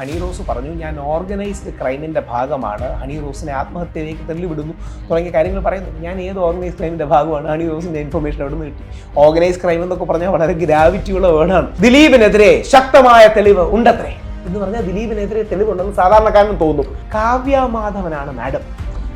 ഹണി റോസ് പറഞ്ഞു, ഞാൻ ഓർഗനൈസ്ഡ് ക്രൈമിന്റെ ഭാഗമാണ്, ഹണി റോസിനെ ആത്മഹത്യയിലേക്ക് തള്ളിവിടുന്നു തുടങ്ങിയ കാര്യങ്ങൾ പറയുന്നു. ഞാൻ ഏത് ഓർഗനൈസ്ഡ് ക്രൈമിന്റെ ഭാഗമാണ്? ഹണി റോസിന്റെ ഇൻഫർമേഷൻ അവിടെ നിന്ന് കിട്ടി. ഓർഗനൈസ്ഡ് ക്രൈം എന്നൊക്കെ പറഞ്ഞാൽ വളരെ ഗ്രാവിറ്റിയുള്ള വേർഡാണ്. ദിലീപിനെതിരെ ശക്തമായ തെളിവ് ഉണ്ടത്രേ എന്ന് പറഞ്ഞാൽ ദിലീപിനെതിരെ തെളിവുണ്ടെന്ന് സാധാരണക്കാരന് തോന്നും. കാവ്യ മാധവനാണ് മാഡം.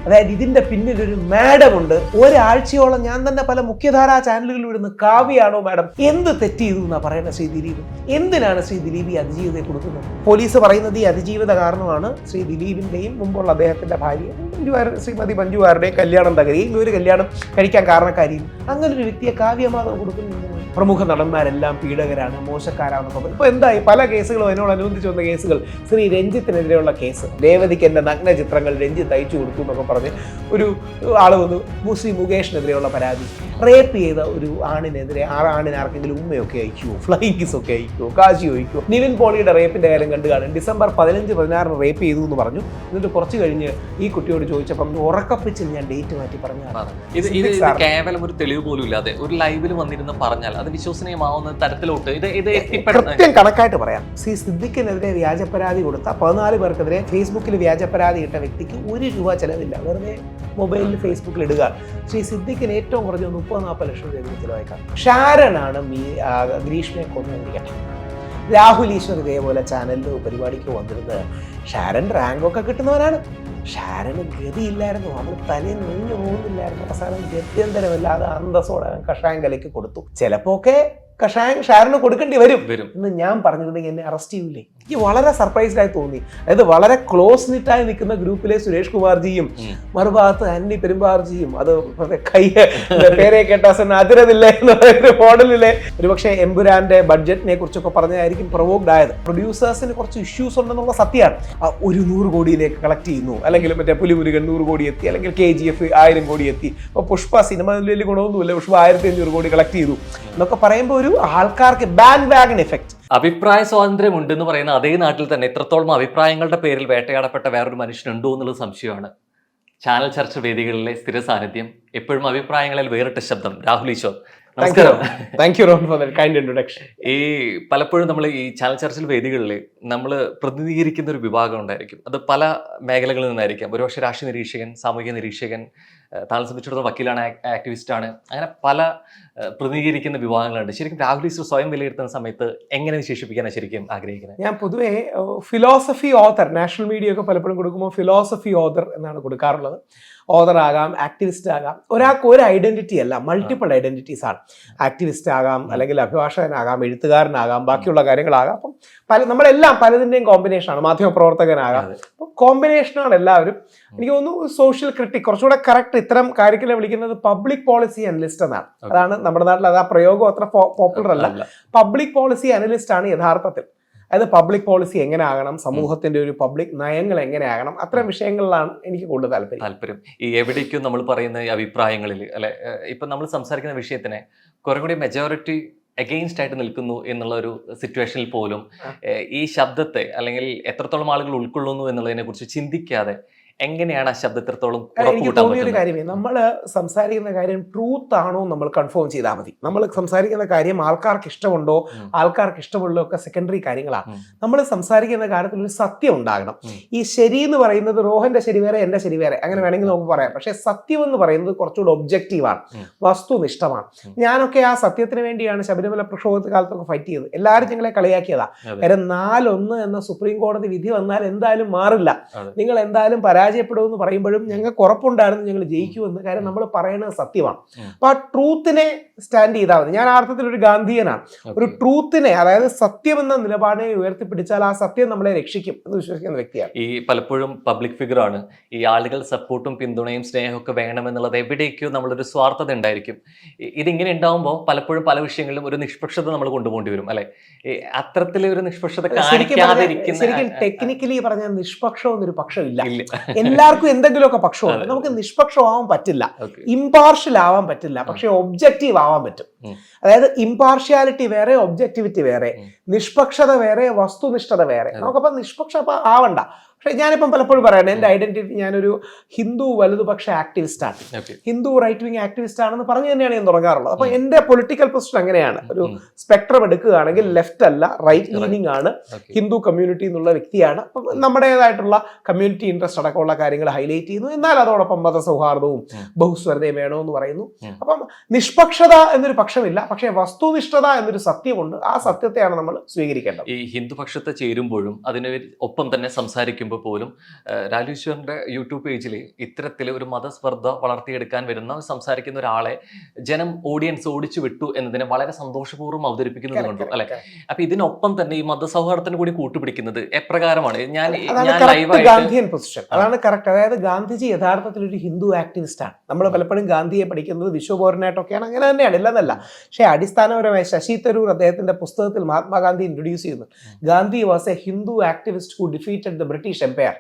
അതായത് ഇതിന്റെ പിന്നിൽ ഒരു മാഡം ഉണ്ട്. ഒരാഴ്ചയോളം ഞാൻ തന്നെ പല മുഖ്യധാരാ ചാനലുകളിൽ വിടുന്ന കാവ്യാണോ മാഡം? എന്ത് തെറ്റ് ചെയ്തു എന്നാ പറയുന്നത് ശ്രീ ദിലീപ്? എന്തിനാണ് ശ്രീ ദിലീപ് ഈ അതിജീവിതയെ കൊടുക്കുന്നത്? പോലീസ് പറയുന്നത് ഈ അതിജീവിത കാരണമാണ് ശ്രീ ദിലീപിന്റെയും മുമ്പുള്ള അദ്ദേഹത്തിന്റെ ഭാര്യ ശ്രീമതി മഞ്ജുവാരുടെയും കല്യാണം തകരുകയും ഒരു കല്യാണം കഴിക്കാൻ കാരണക്കാരിയും അങ്ങനെ ഒരു വ്യക്തിയെ കാവ്യമാധവൻ കൊടുക്കുന്നു. പ്രമുഖ നടന്മാരെല്ലാം പീഡകരാണ്, മോശക്കാരാണെന്നൊക്കെ പറയും. ഇപ്പൊ എന്തായി? പല കേസുകളും അതിനോടനുബന്ധിച്ച് വന്ന കേസുകൾ. ശ്രീ രഞ്ജിത്തിനെതിരെയുള്ള കേസ്, രേവതിക്ക് എന്റെ നഗ്ന ചിത്രങ്ങൾ രഞ്ജിത്ത് അയച്ചു കൊടുത്തു എന്നൊക്കെ പറഞ്ഞ് ഒരു ആള് വന്നു. ശ്രീ മുകേഷിനെതിരെയുള്ള പരാതി, റേപ്പ് ചെയ്ത ഒരു ആണിനെതിരെ ആണിന് ആർക്കെങ്കിലും ഉമ്മയൊക്കെ അയക്കുമോ, ഫ്ലൈങ് കിസ് ഒക്കെ അയക്കുമോ, കാശി ഒഴിക്കുമോ? നിവിൻ പോളിയുടെ റേപ്പിന്റെ കാര്യം കണ്ടു കാണും. ഡിസംബർ 15-16 റേപ്പ് ചെയ്തു എന്ന് പറഞ്ഞു. എന്നിട്ട് കുറച്ച് കഴിഞ്ഞ് ഈ കുട്ടിയോട് ചോദിച്ചപ്പം ഉറക്കപ്പിച്ചിൽ ഞാൻ ഡേറ്റ് മാറ്റി പറഞ്ഞതാണ്. ഇത് കേവലം ഒരു തെളിവ് പോലും ഇല്ലാതെ ഒരു ലൈവിൽ വന്നിരുന്ന് പറഞ്ഞാൽ അത് വിശ്വസനീയമാവുന്ന തരത്തിലോട്ട് ഇത് കൃത്യം കണക്കായിട്ട് പറയാം. ശ്രീ സിദ്ദിഖിനെതിരെ വ്യാജപരാതി കൊടുത്ത 14 പേർക്കെതിരെ ഫേസ്ബുക്കിൽ വ്യാജപരാതി ഇട്ട വ്യക്തിക്ക് ₹1 ചെലവില്ല. വെറുതെ മൊബൈലിൽ ഫേസ്ബുക്കിൽ ഇടുക. ശ്രീ സിദ്ദിഖിന് ഏറ്റവും കുറഞ്ഞ 30-40 ലക്ഷം രൂപ ചിലവാക്കാം. ഷാരനാണ് ഗ്രീഷ്മയെ കൊന്നിരിക്കട്ടെ. രാഹുൽ ഈശ്വർ ഇതേപോലെ ചാനലിൽ പരിപാടിക്ക് വന്നിരുന്നത്. ഷാരൻ റാങ്കൊക്കെ കിട്ടുന്നവരാണ്. ഷാരന് ഗതിയില്ലായിരുന്നു. അവൾ തലയിൽ നുഞ്ഞു പോകുന്നില്ലായിരുന്നു. അവസാനം ഗത്യന്തരമില്ലാതെ അന്തസ്സോടെ കഷായം കലയ്ക്ക് കൊടുത്തു. ചിലപ്പോ ഒക്കെ കഷായം ഷാരന് കൊടുക്കേണ്ടി വരും എന്ന് ഞാൻ പറഞ്ഞിരുന്നെങ്കിൽ എന്നെ അറസ്റ്റ് ചെയ്യൂലേ? എനിക്ക് വളരെ സർപ്രൈസ്ഡ് ആയി തോന്നി. അതായത് വളരെ ക്ലോസ് നിറ്റായി നിൽക്കുന്ന ഗ്രൂപ്പിലെ സുരേഷ് കുമാർജിയും മറുഭാഗത്ത് ആന്റണി പെരുമ്പാർജിയും, അത് കൈ പേരെ കേട്ടാസൻ അതിരതില്ല എന്ന് പറയുന്ന മോഡലിലെ ഒരുപക്ഷെ എമ്പുരാന്റെ ബഡ്ജറ്റിനെ കുറിച്ചൊക്കെ പറഞ്ഞതായിരിക്കും പ്രൊവോക്ഡ് ആയത്. പ്രൊഡ്യൂസേഴ്സിന് കുറച്ച് ഇഷ്യൂസ് ഉണ്ടെന്നുള്ള സത്യമാണ്. 100 കോടിയിലേക്ക് കളക്ട് ചെയ്യുന്നു, അല്ലെങ്കിൽ മറ്റേ പുലിമുരുകൻ 100 കോടി എത്തി, അല്ലെങ്കിൽ KGF 1000 കോടി എത്തി. അപ്പോൾ പുഷ്പ സിനിമ വലിയ ഗുണമൊന്നുമില്ല, പുഷ്പ 1500 കോടി കളക്ട് ചെയ്തു എന്നൊക്കെ പറയുമ്പോൾ ഒരു ആൾക്കാർക്ക് ബാൻഡ് വാഗൺ എഫക്ട്. അഭിപ്രായ സ്വാതന്ത്ര്യം ഉണ്ടെന്ന് പറയുന്ന അതേ നാട്ടിൽ തന്നെ എത്രത്തോളം അഭിപ്രായങ്ങളുടെ പേരിൽ വേട്ടയാടപ്പെട്ട വേറൊരു മനുഷ്യനുണ്ടോ എന്നുള്ളത് സംശയമാണ്. ചാനൽ ചർച്ച വേദികളിലെ സ്ഥിര സാന്നിധ്യം, എപ്പോഴും അഭിപ്രായങ്ങളിൽ വേറിട്ട ശബ്ദം, രാഹുൽ ഈശ്വർ. നമസ്കാരം. ഈ പലപ്പോഴും നമ്മൾ ഈ ചാനൽ ചർച്ചൽ വേദികളിൽ നമ്മൾ പ്രതിനിധീകരിക്കുന്ന ഒരു വിഭാഗം ഉണ്ടായിരിക്കും. അത് പല മേഖലകളിൽ നിന്നായിരിക്കാം. ഒരുപക്ഷെ രാഷ്ട്രീയ നിരീക്ഷകൻ, സാമൂഹിക നിരീക്ഷകൻ, താങ്കളെ സംബന്ധിച്ചിടത്തോളം വക്കീലാണ്, ആക്ടിവിസ്റ്റാണ്, അങ്ങനെ പല പ്രതിനിധീകരിക്കുന്ന വിഭാഗങ്ങളുണ്ട്. ശരിക്കും രാഹുൽ ഈശ്വർ സ്വയം വിലയിരുത്തുന്ന സമയത്ത് എങ്ങനെ വിശേഷിപ്പിക്കാനാണ് ശരിക്കും ആഗ്രഹിക്കുന്നത്? ഞാൻ പൊതുവെ ഫിലോസഫി ഓഥർ, നാഷണൽ മീഡിയ ഒക്കെ പലപ്പോഴും കൊടുക്കുമ്പോൾ ഫിലോസഫി ഓഥർ എന്നാണ് കൊടുക്കാറുള്ളത്. ഓഥർ ആകാം, ആക്ടിവിസ്റ്റ് ആകാം. ഒരാൾക്ക് ഒരു ഐഡന്റിറ്റി അല്ല, മൾട്ടിപ്പിൾ ഐഡന്റിറ്റീസ് ആണ്. ആക്ടിവിസ്റ്റ് ആകാം, അല്ലെങ്കിൽ അഭിഭാഷകനാകാം, എഴുത്തുകാരനാകാം, ബാക്കിയുള്ള കാര്യങ്ങളാകാം. അപ്പം നമ്മളെല്ലാം പലതിൻ്റെയും കോമ്പിനേഷനാണ്. മാധ്യമപ്രവർത്തകനാകാം. അപ്പം കോമ്പിനേഷനാണ് എല്ലാവരും. എനിക്ക് തോന്നുന്നു സോഷ്യൽ ക്രിട്ടിക് കുറച്ചുകൂടെ കറക്റ്റ് ഇത്തരം കാര്യങ്ങളെ വിളിക്കുന്നത് പബ്ലിക് പോളിസി അനലിസ്റ്റ് എന്നാണ്. അതാണ് നമ്മുടെ നാട്ടിൽ അത് ആ പ്രയോഗം അത്ര പോപ്പുലർ അല്ല. പബ്ലിക് പോളിസി അനലിസ്റ്റ് ആണ് യഥാർത്ഥത്തിൽ. അതായത് പബ്ലിക് പോളിസി എങ്ങനെ ആകണം, സമൂഹത്തിന്റെ ഒരു പബ്ലിക് നയങ്ങൾ എങ്ങനെ ആകണം, അത്തരം വിഷയങ്ങളിലാണ് എനിക്ക് കൂടുതൽ താല്പര്യം. ഈ എവിടേക്കും നമ്മൾ പറയുന്ന അഭിപ്രായങ്ങളിൽ അല്ലെ, ഇപ്പൊ നമ്മൾ സംസാരിക്കുന്ന വിഷയത്തിനെ കുറെ കൂടി മെജോറിറ്റി അഗെയിൻസ്റ്റ് ആയിട്ട് നിൽക്കുന്നു എന്നുള്ള ഒരു സിറ്റുവേഷനിൽ പോലും ഈ ശബ്ദത്തെ അല്ലെങ്കിൽ എത്രത്തോളം ആളുകൾ ഉൾക്കൊള്ളുന്നു എന്നുള്ളതിനെ കുറിച്ച് ചിന്തിക്കാതെ എങ്ങനെയാണ് ആ ശബ്ദത്തോളം? എനിക്ക് തോന്നിയൊരു കാര്യമേ, നമ്മൾ സംസാരിക്കുന്ന കാര്യം ട്രൂത്ത് ആണോ നമ്മൾ കൺഫേം ചെയ്താൽ മതി. നമ്മൾ സംസാരിക്കുന്ന കാര്യം ആൾക്കാർക്ക് ഇഷ്ടമുണ്ടോ, ആൾക്കാർക്ക് ഇഷ്ടമുള്ളോ ഒക്കെ സെക്കൻഡറി കാര്യങ്ങളാണ്. നമ്മൾ സംസാരിക്കുന്ന കാര്യത്തിൽ ഒരു സത്യം ഉണ്ടാകണം. ഈ ശരി എന്ന് പറയുന്നത് റോഹന്റെ ശരി വേറെ, എന്റെ ശരി വേറെ, അങ്ങനെ വേണമെങ്കിൽ നമുക്ക് പറയാം. പക്ഷെ സത്യം എന്ന് പറയുന്നത് കുറച്ചുകൂടി ഒബ്ജക്റ്റീവാണ്, വസ്തുനിഷ്ഠമാണ്. ഞാനൊക്കെ ആ സത്യത്തിന് വേണ്ടിയാണ് ശബരിമല പ്രക്ഷോഭത്തെ കാലത്തൊക്കെ ഫൈറ്റ് ചെയ്തത്. എല്ലാവരും ഞങ്ങളെ കളിയാക്കിയതാ. കാര്യം 4-1 എന്ന സുപ്രീം കോടതി വിധി വന്നാൽ എന്തായാലും മാറില്ല, നിങ്ങൾ എന്തായാലും പരാജയപ്പെടുമെന്ന് പറയുമ്പോഴും ഞങ്ങൾക്ക് ഉറപ്പുണ്ടായിരുന്നു ഞങ്ങൾ ജയിക്കുമെന്ന്. കാര്യം നമ്മൾ പറയുന്നത് സത്യമാണ്. അപ്പൊ ആ ട്രൂത്തിനെ സ്റ്റാൻഡ് ചെയ്താൽ മതി. ഞാൻ ആ അർത്ഥത്തിൽ ഒരു ഗാന്ധിയനാണ്. ഒരു ട്രൂത്തിനെ, അതായത് സത്യം എന്ന നിലപാടിനെ ഉയർത്തിപ്പിടിച്ചാൽ ആ സത്യം നമ്മളെ രക്ഷിക്കും എന്ന് വിശ്വസിക്കുന്ന വ്യക്തിയാണ്. ഈ പലപ്പോഴും പബ്ലിക് ഫിഗർ ആണ്, ഈ ആളുകൾ സപ്പോർട്ടും പിന്തുണയും സ്നേഹവും ഒക്കെ വേണമെന്നുള്ളത് എവിടേക്കോ നമ്മളൊരു സ്വാർത്ഥത ഉണ്ടായിരിക്കും. ഇതിങ്ങനെ ഉണ്ടാവുമ്പോൾ പലപ്പോഴും പല വിഷയങ്ങളിലും ഒരു നിഷ്പക്ഷത നമ്മൾ കൊണ്ടുപോകേണ്ടി വരും അല്ലെ. അത്തരത്തിലൊരു നിഷ്പക്ഷത കാണിക്കാതിരിക്കുന്ന, ശരിക്കും ടെക്നിക്കലി പറഞ്ഞാൽ നിഷ്പക്ഷം എന്നൊരു പക്ഷമില്ല. എല്ലാവർക്കും എന്തെങ്കിലുമൊക്കെ പക്ഷമുണ്ട്. നമുക്ക് നിഷ്പക്ഷമാവാൻ പറ്റില്ല, ഇമ്പാർഷ്യൽ ആവാൻ പറ്റില്ല, പക്ഷെ ഒബ്ജക്റ്റീവ് ആവാൻ പറ്റും. അതായത് ഇമ്പാർഷ്യാലിറ്റി വേറെ, ഒബ്ജക്ടിവിറ്റി വേറെ, നിഷ്പക്ഷത വേറെ, വസ്തുനിഷ്ഠത വേറെ. നമുക്കപ്പോൾ നിഷ്പക്ഷ ആവണ്ട, പക്ഷേ ഞാനിപ്പം പലപ്പോഴും പറയണം, എൻ്റെ ഐഡന്റിറ്റി ഞാനൊരു ഹിന്ദു വലതുപക്ഷ ആക്ടിവിസ്റ്റാണ്, ഹിന്ദു റൈറ്റ് വിങ് ആക്ടിവിസ്റ്റ് ആണെന്ന് പറഞ്ഞു തന്നെയാണ് ഞാൻ തുടങ്ങാറുള്ളത്. അപ്പോൾ എൻ്റെ പൊളിറ്റിക്കൽ പൊസിഷൻ അങ്ങനെയാണ്. ഒരു സ്പെക്ട്രം എടുക്കുകയാണെങ്കിൽ ലെഫ്റ്റ് അല്ല, റൈറ്റ് ലീനിങ് ആണ്, ഹിന്ദു കമ്മ്യൂണിറ്റി എന്നുള്ള വ്യക്തിയാണ്. അപ്പം നമ്മുടേതായിട്ടുള്ള കമ്മ്യൂണിറ്റി ഇൻട്രസ്റ്റ് അടക്കമുള്ള കാര്യങ്ങൾ ഹൈലൈറ്റ് ചെയ്യുന്നു, എന്നാൽ അതോടൊപ്പം മതസൗഹാർദ്ദവും ബഹുസ്വരതയും വേണമെന്ന് പറയുന്നു. അപ്പം നിഷ്പക്ഷത എന്നൊരു പക്ഷമില്ല, പക്ഷേ വസ്തുനിഷ്ഠത എന്നൊരു സത്യമുണ്ട്. ആ സത്യത്തെയാണ് നമ്മൾ സ്വീകരിക്കേണ്ടത്. ഈ ഹിന്ദുപക്ഷത്തെ ചേരുമ്പോഴും അതിന് ഒപ്പം തന്നെ സംസാരിക്കുമ്പോൾ പോലും ലാലു ഈശ്വറിന്റെ യൂട്യൂബ് പേജിൽ ഇത്തരത്തിൽ ഒരു മതസ്പർദ്ധ വളർത്തിയെടുക്കാൻ വരുന്ന സംസാരിക്കുന്ന ഒരാളെ ഓഡിയൻസ് ഓടിച്ചു വിട്ടു എന്നതിനെ വളരെ സന്തോഷപൂർവ്വം അവതരിപ്പിക്കുന്നത് കണ്ടു അല്ലെ. അപ്പൊ ഇതിനൊപ്പം തന്നെ ഈ മതസൗഹാർദ്ദത്തിന് കൂടി കൂട്ടുപിടിക്കുന്നത് എപ്രകാരമാണ്? ഗാന്ധിയൻ പൊസിഷൻ അതാണ് കറക്റ്റ്. അതായത് ഗാന്ധിജി യഥാർത്ഥത്തിൽ ഒരു ഹിന്ദു ആക്ടിവിസ്റ്റ് ആണ്. നമ്മൾ പലപ്പോഴും ഗാന്ധിയെ പഠിക്കുന്നത് വിശ്വപൗരനായിട്ടൊക്കെയാണ്, അങ്ങനെ തന്നെയാണ്, ഇല്ലെന്നല്ല. പക്ഷേ അടിസ്ഥാനപരമായി ശശി തരൂർ അദ്ദേഹത്തിന്റെ പുസ്തകത്തിൽ മഹാത്മാഗാന്ധി ഇൻട്രൊഡ്യൂസ് ചെയ്യുന്നു, Gandhi was a Hindu activist who defeated the British empire.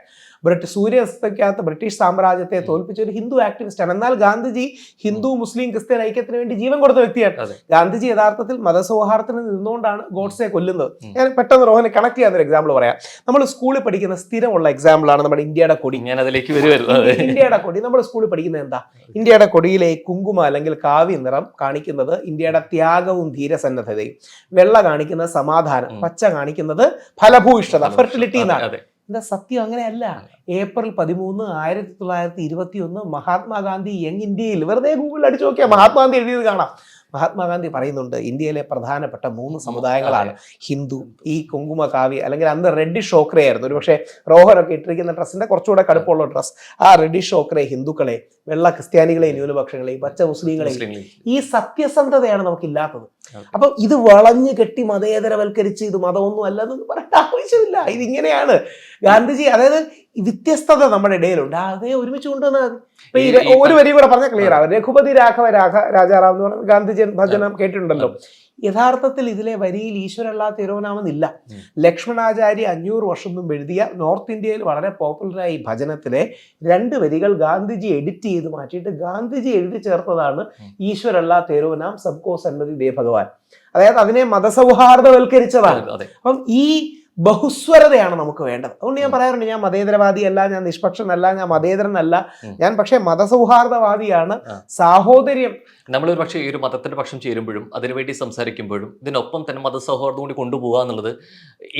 സൂര്യാസ്തക്കാത്ത ബ്രിട്ടീഷ് സാമ്രാജ്യത്തെ തോൽപ്പിച്ച ഒരു ഹിന്ദു ആക്ടിവിസ്റ്റ് ആണ്. എന്നാൽ ഗാന്ധിജി ഹിന്ദു മുസ്ലിം ക്രിസ്ത്യൻ ഐക്യത്തിന് വേണ്ടി ജീവൻ കൊടുത്ത വ്യക്തിയാണ്. ഗാന്ധിജി യഥാർത്ഥത്തിൽ മതസൗഹാർദ്ദത്തിന് നിന്നുകൊണ്ടാണ് ഗോഡ്സെ കൊല്ലുന്നത്. ഞാൻ പെട്ടെന്ന് റോഹനെ കണക്ട് ചെയ്യാൻ ഒരു എക്സാമ്പിൾ പറയാം. നമ്മൾ സ്കൂളിൽ പഠിക്കുന്ന സ്ഥിരമുള്ള എക്സാമ്പിൾ ആണ് നമ്മുടെ ഇന്ത്യയുടെ കൊടി. ഞാൻ അതിലേക്ക് വരുമായിരുന്നു. ഇന്ത്യയുടെ കൊടി നമ്മൾ സ്കൂളിൽ പഠിക്കുന്നത് എന്താ? ഇന്ത്യയുടെ കൊടിയിലെ കുങ്കുമ അല്ലെങ്കിൽ കാവ്യ നിറം കാണിക്കുന്നത് ഇന്ത്യയുടെ ത്യാഗവും ധീരസന്നദ്ധതയും, വെള്ള കാണിക്കുന്നത് സമാധാനം, പച്ച കാണിക്കുന്നത് ഫലഭൂയിഷ്ഠത, ഫെർട്ടിലിറ്റി എന്നാണ്. എന്താ സത്യം അങ്ങനെയല്ല. ഏപ്രിൽ 13, 1921 മഹാത്മാഗാന്ധി യങ് ഇന്ത്യയിൽ, വെറുതെ ഗൂഗിളിൽ അടിച്ചു നോക്കിയാൽ മഹാത്മാഗാന്ധി എഴുതിയത് കാണാം. മഹാത്മാഗാന്ധി പറയുന്നുണ്ട് ഇന്ത്യയിലെ പ്രധാനപ്പെട്ട 3 സമുദായങ്ങളാണ് ഹിന്ദു, ഈ കുങ്കുമ കാവ്യ അല്ലെങ്കിൽ അന്ന് റെഡിഷ് ഓക്രേ ആയിരുന്നു, ഒരു പക്ഷേ റോഹനൊക്കെ ഇട്ടിരിക്കുന്ന ഡ്രസ്സിന്റെ കുറച്ചുകൂടെ കടുപ്പമുള്ള ഡ്രസ്, ആ റെഡിഷ് ഓക്രേ ഹിന്ദുക്കളെ, വെള്ള ക്രിസ്ത്യാനികളെയും ന്യൂനപക്ഷങ്ങളെയും പച്ച മുസ്ലിങ്ങളെയും. ഈ സത്യസന്ധതയാണ് നമുക്കില്ലാത്തത്. അപ്പം ഇത് വളഞ്ഞു കെട്ടി മതേതരവൽക്കരിച്ച് ഇത് മതമൊന്നും അല്ലെന്ന് പറയേണ്ട ആവശ്യമില്ല. ഇതിങ്ങനെയാണ് ഗാന്ധിജി. അതായത് വ്യത്യസ്തത നമ്മുടെ ഇടയിലുണ്ട്, അതേ ഒരുമിച്ച് കൊണ്ടുവന്നാൽ മതി. ഇപ്പൊ ഒരു വരി കൂടെ പറഞ്ഞാൽ ക്ലിയർ ആവും. രഘുപതി രാഘവ രാജാറാം എന്ന് പറഞ്ഞ ഗാന്ധിജി ഭജനം കേട്ടിട്ടുണ്ടല്ലോ. യഥാർത്ഥത്തിൽ ഇതിലെ വരിയിൽ ഈശ്വരല്ലാ തിരുവനാമെന്നില്ല. ലക്ഷ്മണാചാര്യ 500 വർഷം മുമ്പ് എഴുതിയ നോർത്ത് ഇന്ത്യയിൽ വളരെ പോപ്പുലറായ ഈ ഭജനത്തിലെ 2 വരികൾ ഗാന്ധിജി എഡിറ്റ് ചെയ്ത് മാറ്റിയിട്ട് ഗാന്ധിജി എഴുതി ചേർത്തതാണ് ഈശ്വരല്ലാ തേരോനാം സബ്കോ സന്മതി ദേ ഭഗവാൻ. അതായത് അതിനെ മതസൗഹാർദ്ദവൽക്കരിച്ചതാണ്. അപ്പം ഈ ബഹുസ്വരതയാണ് നമുക്ക് വേണ്ടത്. അതുകൊണ്ട് ഞാൻ പറയാറുണ്ട്, ഞാൻ മതേതരവാദിയല്ല, ഞാൻ നിഷ്പക്ഷനല്ല, ഞാൻ മതേതരനല്ല, ഞാൻ പക്ഷേ മതസൗഹാർദ്ദവാദിയാണ്. സാഹോദര്യം നമ്മളൊരു പക്ഷേ ഈ ഒരു മതത്തിന്റെ പക്ഷം ചേരുമ്പോഴും അതിനുവേണ്ടി സംസാരിക്കുമ്പോഴും ഇതിനൊപ്പം തന്നെ മതസൗഹാർദ്ദം കൂടി കൊണ്ടുപോകുക എന്നുള്ളത്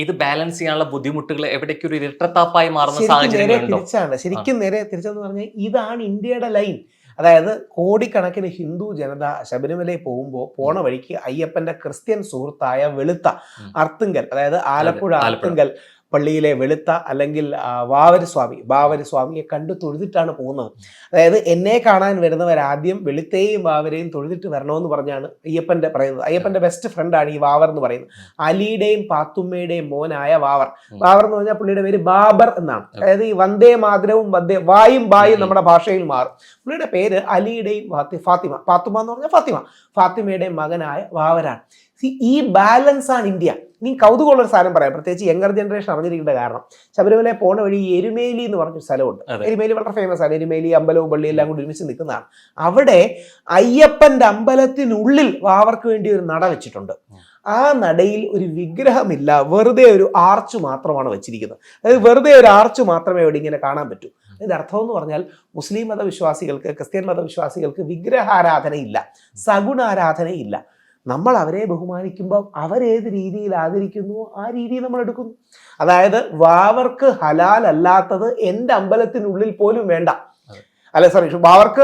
ഇത് ബാലൻസ് ചെയ്യാനുള്ള ബുദ്ധിമുട്ടുകൾ എവിടേക്ക് ഒരു ഇരട്ടത്താപ്പായി മാറുന്ന സാഹചര്യങ്ങളുണ്ടോ? ശരിക്കും നേരെ തിരിച്ചെന്ന് പറഞ്ഞാൽ ഇതാണ് ഇന്ത്യയുടെ ലൈൻ. അതായത് കോടിക്കണക്കിന് ഹിന്ദു ജനത ശബരിമലയിൽ പോകുമ്പോൾ പോണ വഴിക്ക് അയ്യപ്പന്റെ ക്രിസ്ത്യൻ സുഹൃത്തായ വെളുത്ത അർത്തുങ്കൽ, അതായത് ആലപ്പുഴ അർത്തുങ്കൽ പള്ളിയിലെ വെളുത്ത അല്ലെങ്കിൽ ബാവരസ്വാമിയെ കണ്ടു തൊഴുതിട്ടാണ് പോകുന്നത്. അതായത് എന്നെ കാണാൻ വരുന്നവരാദ്യം വെളുത്തേയും വാവരെയും തൊഴുതിട്ട് വരണമെന്ന് പറഞ്ഞാണ് അയ്യപ്പന്റെ പറയുന്നത്. അയ്യപ്പന്റെ ബെസ്റ്റ് ഫ്രണ്ടാണ് ഈ വാവർ എന്ന് പറയുന്നത്. അലിയുടെയും പാത്തുമ്മയുടെയും മോനായ വാവർ എന്ന് പറഞ്ഞാൽ പുള്ളിയുടെ പേര് ബാബർ എന്നാണ്. അതായത് ഈ വന്ദേ മാതരവും വായും ബായും നമ്മുടെ ഭാഷയിൽ മാറും. പുള്ളിയുടെ പേര് അലിയുടെയും ഫാത്തിമ, പാത്തുമ്മ എന്ന് പറഞ്ഞാൽ ഫാത്തിമയുടെയും മകനായ വാവരാണ്. ഈ ബാലൻസ് ആണ് ഇന്ത്യ. ഇനി കൗതുകമുള്ളൊരു സാധനം പറയാം, പ്രത്യേകിച്ച് യങ്ങർ ജനറേഷൻ അറിഞ്ഞിരിക്കേണ്ട കാരണം, ശബരിമല പോണ വഴി എരുമേലി എന്ന് പറഞ്ഞൊരു സ്ഥലമുണ്ട്. എരുമേലി വളരെ ഫേമസ് ആണ്. എരുമേലി അമ്പലവും പള്ളിയും എല്ലാം കൂടി ഒരുമിച്ച് നിൽക്കുന്നതാണ്. അവിടെ അയ്യപ്പന്റെ അമ്പലത്തിനുള്ളിൽ വാവർക്ക് വേണ്ടി ഒരു നട വെച്ചിട്ടുണ്ട്. ആ നടയിൽ ഒരു വിഗ്രഹമില്ല, വെറുതെ ഒരു ആർച്ച് മാത്രമാണ് വെച്ചിരിക്കുന്നത്. അതായത് വെറുതെ ഒരു ആർച്ച് മാത്രമേ ഇവിടെ ഇങ്ങനെ കാണാൻ പറ്റൂ. അതിന്റെ അർത്ഥം എന്ന് പറഞ്ഞാൽ മുസ്ലിം മതവിശ്വാസികൾക്ക്, ക്രിസ്ത്യൻ മതവിശ്വാസികൾക്ക് വിഗ്രഹാരാധനയില്ല, സഗുണാരാധനയില്ല. നമ്മൾ അവരെ ബഹുമാനിക്കുമ്പോൾ അവരേത് രീതിയിൽ ആദരിക്കുന്നുവോ ആ രീതിയിൽ നമ്മൾ എടുക്കുന്നു. അതായത് വാവർക്ക് ഹലാൽ അല്ലാത്തത് എൻ്റെ അമ്പലത്തിനുള്ളിൽ പോലും വേണ്ട. വാവർക്ക്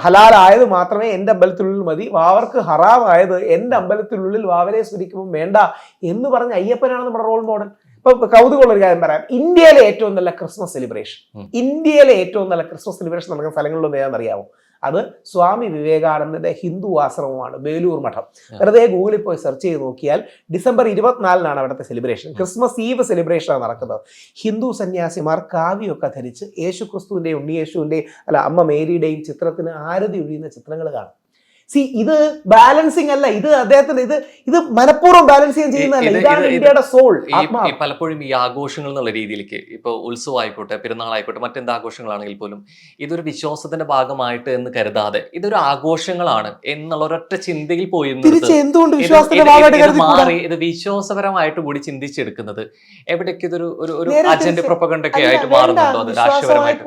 ഹലാലായത് മാത്രമേ എൻ്റെ അമ്പലത്തിനുള്ളിൽ മതി, വാവർക്ക് ഹറാമായത് എൻ്റെ അമ്പലത്തിനുള്ളിൽ വാവരെ സ്മരിക്കുമ്പോൾ വേണ്ട എന്ന് പറഞ്ഞ അയ്യപ്പനാണ് നമ്മുടെ റോൾ മോഡൽ. ഇപ്പൊ കൗതുകമുള്ളൊരു കാര്യം പറയാം, ഇന്ത്യയിലെ ഏറ്റവും നല്ല ക്രിസ്മസ് സെലിബ്രേഷൻ നടക്കുന്ന സ്ഥലങ്ങളിലൊന്നും ഏതാണെന്നറിയാമോ? അത് സ്വാമി വിവേകാനന്ദന്റെ ഹിന്ദു ആശ്രമമാണ്, ബേലൂർ മഠം. വെറുതെ ഗൂഗിളിൽ പോയി സെർച്ച് ചെയ്ത് നോക്കിയാൽ ഡിസംബർ 24 അവിടുത്തെ സെലിബ്രേഷൻ, ക്രിസ്മസ് ഈവ് സെലിബ്രേഷനാണ് നടക്കുന്നത്. ഹിന്ദു സന്യാസിമാർ കാവ്യമൊക്കെ ധരിച്ച് യേശു ക്രിസ്തുവിന്റെയും ഉണ്ണിയേശുവിന്റെയും അമ്മ മേരിയുടെയും ചിത്രത്തിന് ആരതി ഒഴിയുന്ന ചിത്രങ്ങൾ കാണും. ഇത് ബാലൻസിങ് അല്ല, ഇത് അദ്ദേഹത്തിന് ഇത് മനഃപൂർവ്വം ബാലൻസ് ചെയ്യാൻ ചെയ്യുന്നതല്ല. ഇതാണ് ഇന്ത്യയുടെ സോൾ. പലപ്പോഴും ഈ ആഘോഷങ്ങൾ എന്നുള്ള രീതിയിലേക്ക് ഇപ്പൊ ഉത്സവം ആയിക്കോട്ടെ, പെരുന്നാളായിക്കോട്ടെ, മറ്റെന്ത് ആഘോഷങ്ങളാണെങ്കിൽ പോലും ഇതൊരു വിശ്വാസത്തിന്റെ ഭാഗമായിട്ട് എന്ന് കരുതാതെ ഇതൊരു ആഘോഷങ്ങളാണ് എന്നുള്ള ഒരൊറ്റ ചിന്തയിൽ പോയി എന്തുകൊണ്ട് മാറി ഇത് വിശ്വാസപരമായിട്ട് കൂടി ചിന്തിച്ചെടുക്കുന്നത് എവിടേക്ക് ഇതൊരു ഒരു അജണ്ട പ്രൊപ്പഗണ്ടൊക്കെ ആയിട്ട് മാറുന്നുണ്ടോ? അത് രാഷ്ട്രീയപരമായിട്ട്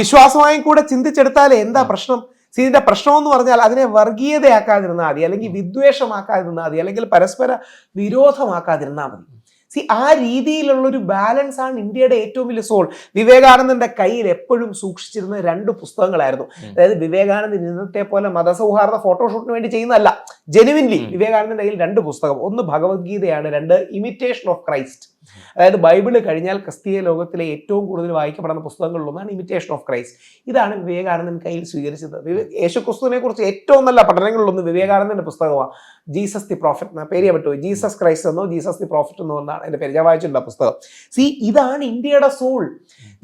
വിശ്വാസമായും കൂടെ ചിന്തിച്ചെടുത്താലേ എന്താ പ്രശ്നം? ഇതിന്റെ പ്രശ്നം എന്ന് പറഞ്ഞാൽ അതിനെ വർഗീയതയാക്കാതിരുന്നാൽ മതി, അല്ലെങ്കിൽ വിദ്വേഷമാക്കാതിരുന്നാൽ മതി, അല്ലെങ്കിൽ പരസ്പര വിരോധമാക്കാതിരുന്നാൽ മതി. ആ രീതിയിലുള്ള ഒരു ബാലൻസ് ആണ് ഇന്ത്യയുടെ ഏറ്റവും വലിയ സോൾ. വിവേകാനന്ദന്റെ കയ്യിൽ എപ്പോഴും സൂക്ഷിച്ചിരുന്ന 2 പുസ്തകങ്ങളായിരുന്നു. അതായത് വിവേകാനന്ദൻ ഇന്നത്തെ പോലെ മതസൗഹാർദ്ദ ഫോട്ടോഷൂട്ടിന് വേണ്ടി ചെയ്യുന്നതല്ല, ജെനുവിൻലി വിവേകാനന്ദന്റെ കയ്യിൽ 2 പുസ്തകം. ഒന്ന് ഭഗവത്ഗീതയാണ്, 2 ഇമിറ്റേഷൻ ഓഫ് ക്രൈസ്റ്റ്. അതായത് ബൈബിള് കഴിഞ്ഞാൽ ക്രിസ്തീയ ലോകത്തിലെ ഏറ്റവും കൂടുതൽ വായിക്കപ്പെടുന്ന പുസ്തകങ്ങളിലൊന്നാണ് ഇമിറ്റേഷൻ ഓഫ് ക്രൈസ്റ്റ്. ഇതാണ് വിവേകാനന്ദൻ കയ്യിൽ സ്വീകരിച്ചത്. യേശുക്രിസ്തുവിനെ കുറിച്ച് ഏറ്റവും നല്ല പഠനങ്ങളിലൊന്ന് വിവേകാനന്ദന്റെ പുസ്തകമാണ് ജീസസ് ദി പ്രോഫറ്റ്. എന്നാ പേര് പറ്റുമോ? ജീസസ് ക്രൈസ്റ്റ് എന്നോ ജീസസ് ദി പ്രോഫറ്റ് എന്നോ എന്നാണ് എൻ്റെ പേര്. ഞാൻ വായിച്ചിട്ടുള്ള പുസ്തകം. ഇതാണ് ഇന്ത്യയുടെ സോൾ.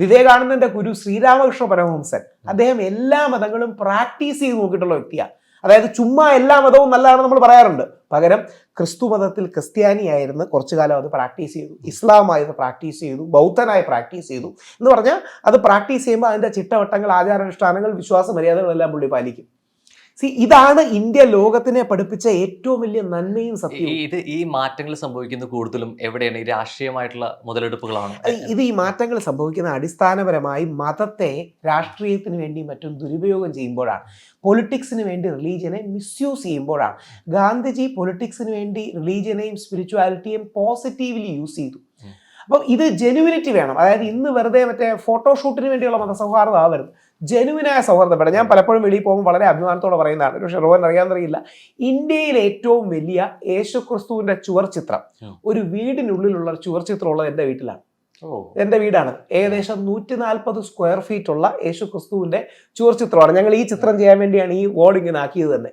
വിവേകാനന്ദന്റെ ഗുരു ശ്രീരാമകൃഷ്ണ പരമഹംസൻ, അദ്ദേഹം എല്ലാ മതങ്ങളും പ്രാക്ടീസ് ചെയ്ത് നോക്കിയിട്ടുള്ള വ്യക്തിയാണ്. അതായത് ചുമ്മാ എല്ലാ മതവും നല്ലതാണെന്ന് നമ്മൾ പറയാറുണ്ട്. പകരം ക്രിസ്തു മതത്തിൽ ക്രിസ്ത്യാനിയായിരുന്നു കുറച്ചു കാലം അത് പ്രാക്ടീസ് ചെയ്തു, ഇസ്ലാമായത് പ്രാക്ടീസ് ചെയ്തു, ബൗദ്ധനായി പ്രാക്ടീസ് ചെയ്തു. എന്ന് പറഞ്ഞാൽ അത് പ്രാക്ടീസ് ചെയ്യുമ്പോൾ അതിൻ്റെ ചിട്ടവട്ടങ്ങൾ, ആചാരാനുഷ്ഠാനങ്ങൾ, വിശ്വാസ മര്യാദകളെല്ലാം പുള്ളി പാലിക്കും. ഇതാണ് ഇന്ത്യ ലോകത്തിനെ പഠിപ്പിച്ച ഏറ്റവും വലിയ നന്മയും സത്യവും. ഈ മാറ്റങ്ങൾ സംഭവിക്കുന്നത് കൂടുതലും എവിടെയാണ്? ഈ രാഷ്ട്രീയമായിട്ടുള്ള മുതലെടുപ്പുകളാണ്. ഈ മാറ്റങ്ങൾ സംഭവിക്കുന്ന അടിസ്ഥാനപരമായി മതത്തെ രാഷ്ട്രീയത്തിന് വേണ്ടി മറ്റും ദുരുപയോഗം ചെയ്യുമ്പോഴാണ്. പൊളിറ്റിക്സിന് വേണ്ടി റിലീജിയനെ മിസ്യൂസ് ചെയ്യുമ്പോഴാണ്. ഗാന്ധിജി പൊളിറ്റിക്സിന് വേണ്ടി റിലീജിയനെയും സ്പിരിച്വാലിറ്റിയും പോസിറ്റീവ്ലി യൂസ് ചെയ്തു. അപ്പം ഇത് ജെനുവിനിറ്റി വേണം. അതായത് ഇന്ന് വെറുതെ മറ്റേ ഫോട്ടോഷൂട്ടിന് വേണ്ടിയുള്ള മതസൗഹാർദ്ദം ആവരുത്, ജെനുവിനായ സൗഹാർദ്ദം വേണം. ഞാൻ പലപ്പോഴും വെളിയിൽ പോകുമ്പോൾ വളരെ അഭിമാനത്തോടെ പറയുന്നതാണ്, പക്ഷെ റോഹൻ അറിയാമെന്നറിയില്ല, ഇന്ത്യയിലെ ഏറ്റവും വലിയ യേശുക്രിസ്തുവിന്റെ ചുവർ ചിത്രം, ഒരു വീടിനുള്ളിലുള്ള ചുവർ ചിത്രം ഉള്ളത് എൻ്റെ വീട്ടിലാണ്. എൻ്റെ വീടാണ്. ഏകദേശം 140 സ്ക്വയർ ഫീറ്റ് ഉള്ള യേശുക്രിസ്തുവിന്റെ ചുവർ ചിത്രമാണ്. ഞങ്ങൾ ഈ ചിത്രം ചെയ്യാൻ വേണ്ടിയാണ് ഈ വാൾ ഇങ്ങനെ ആക്കിയത് തന്നെ.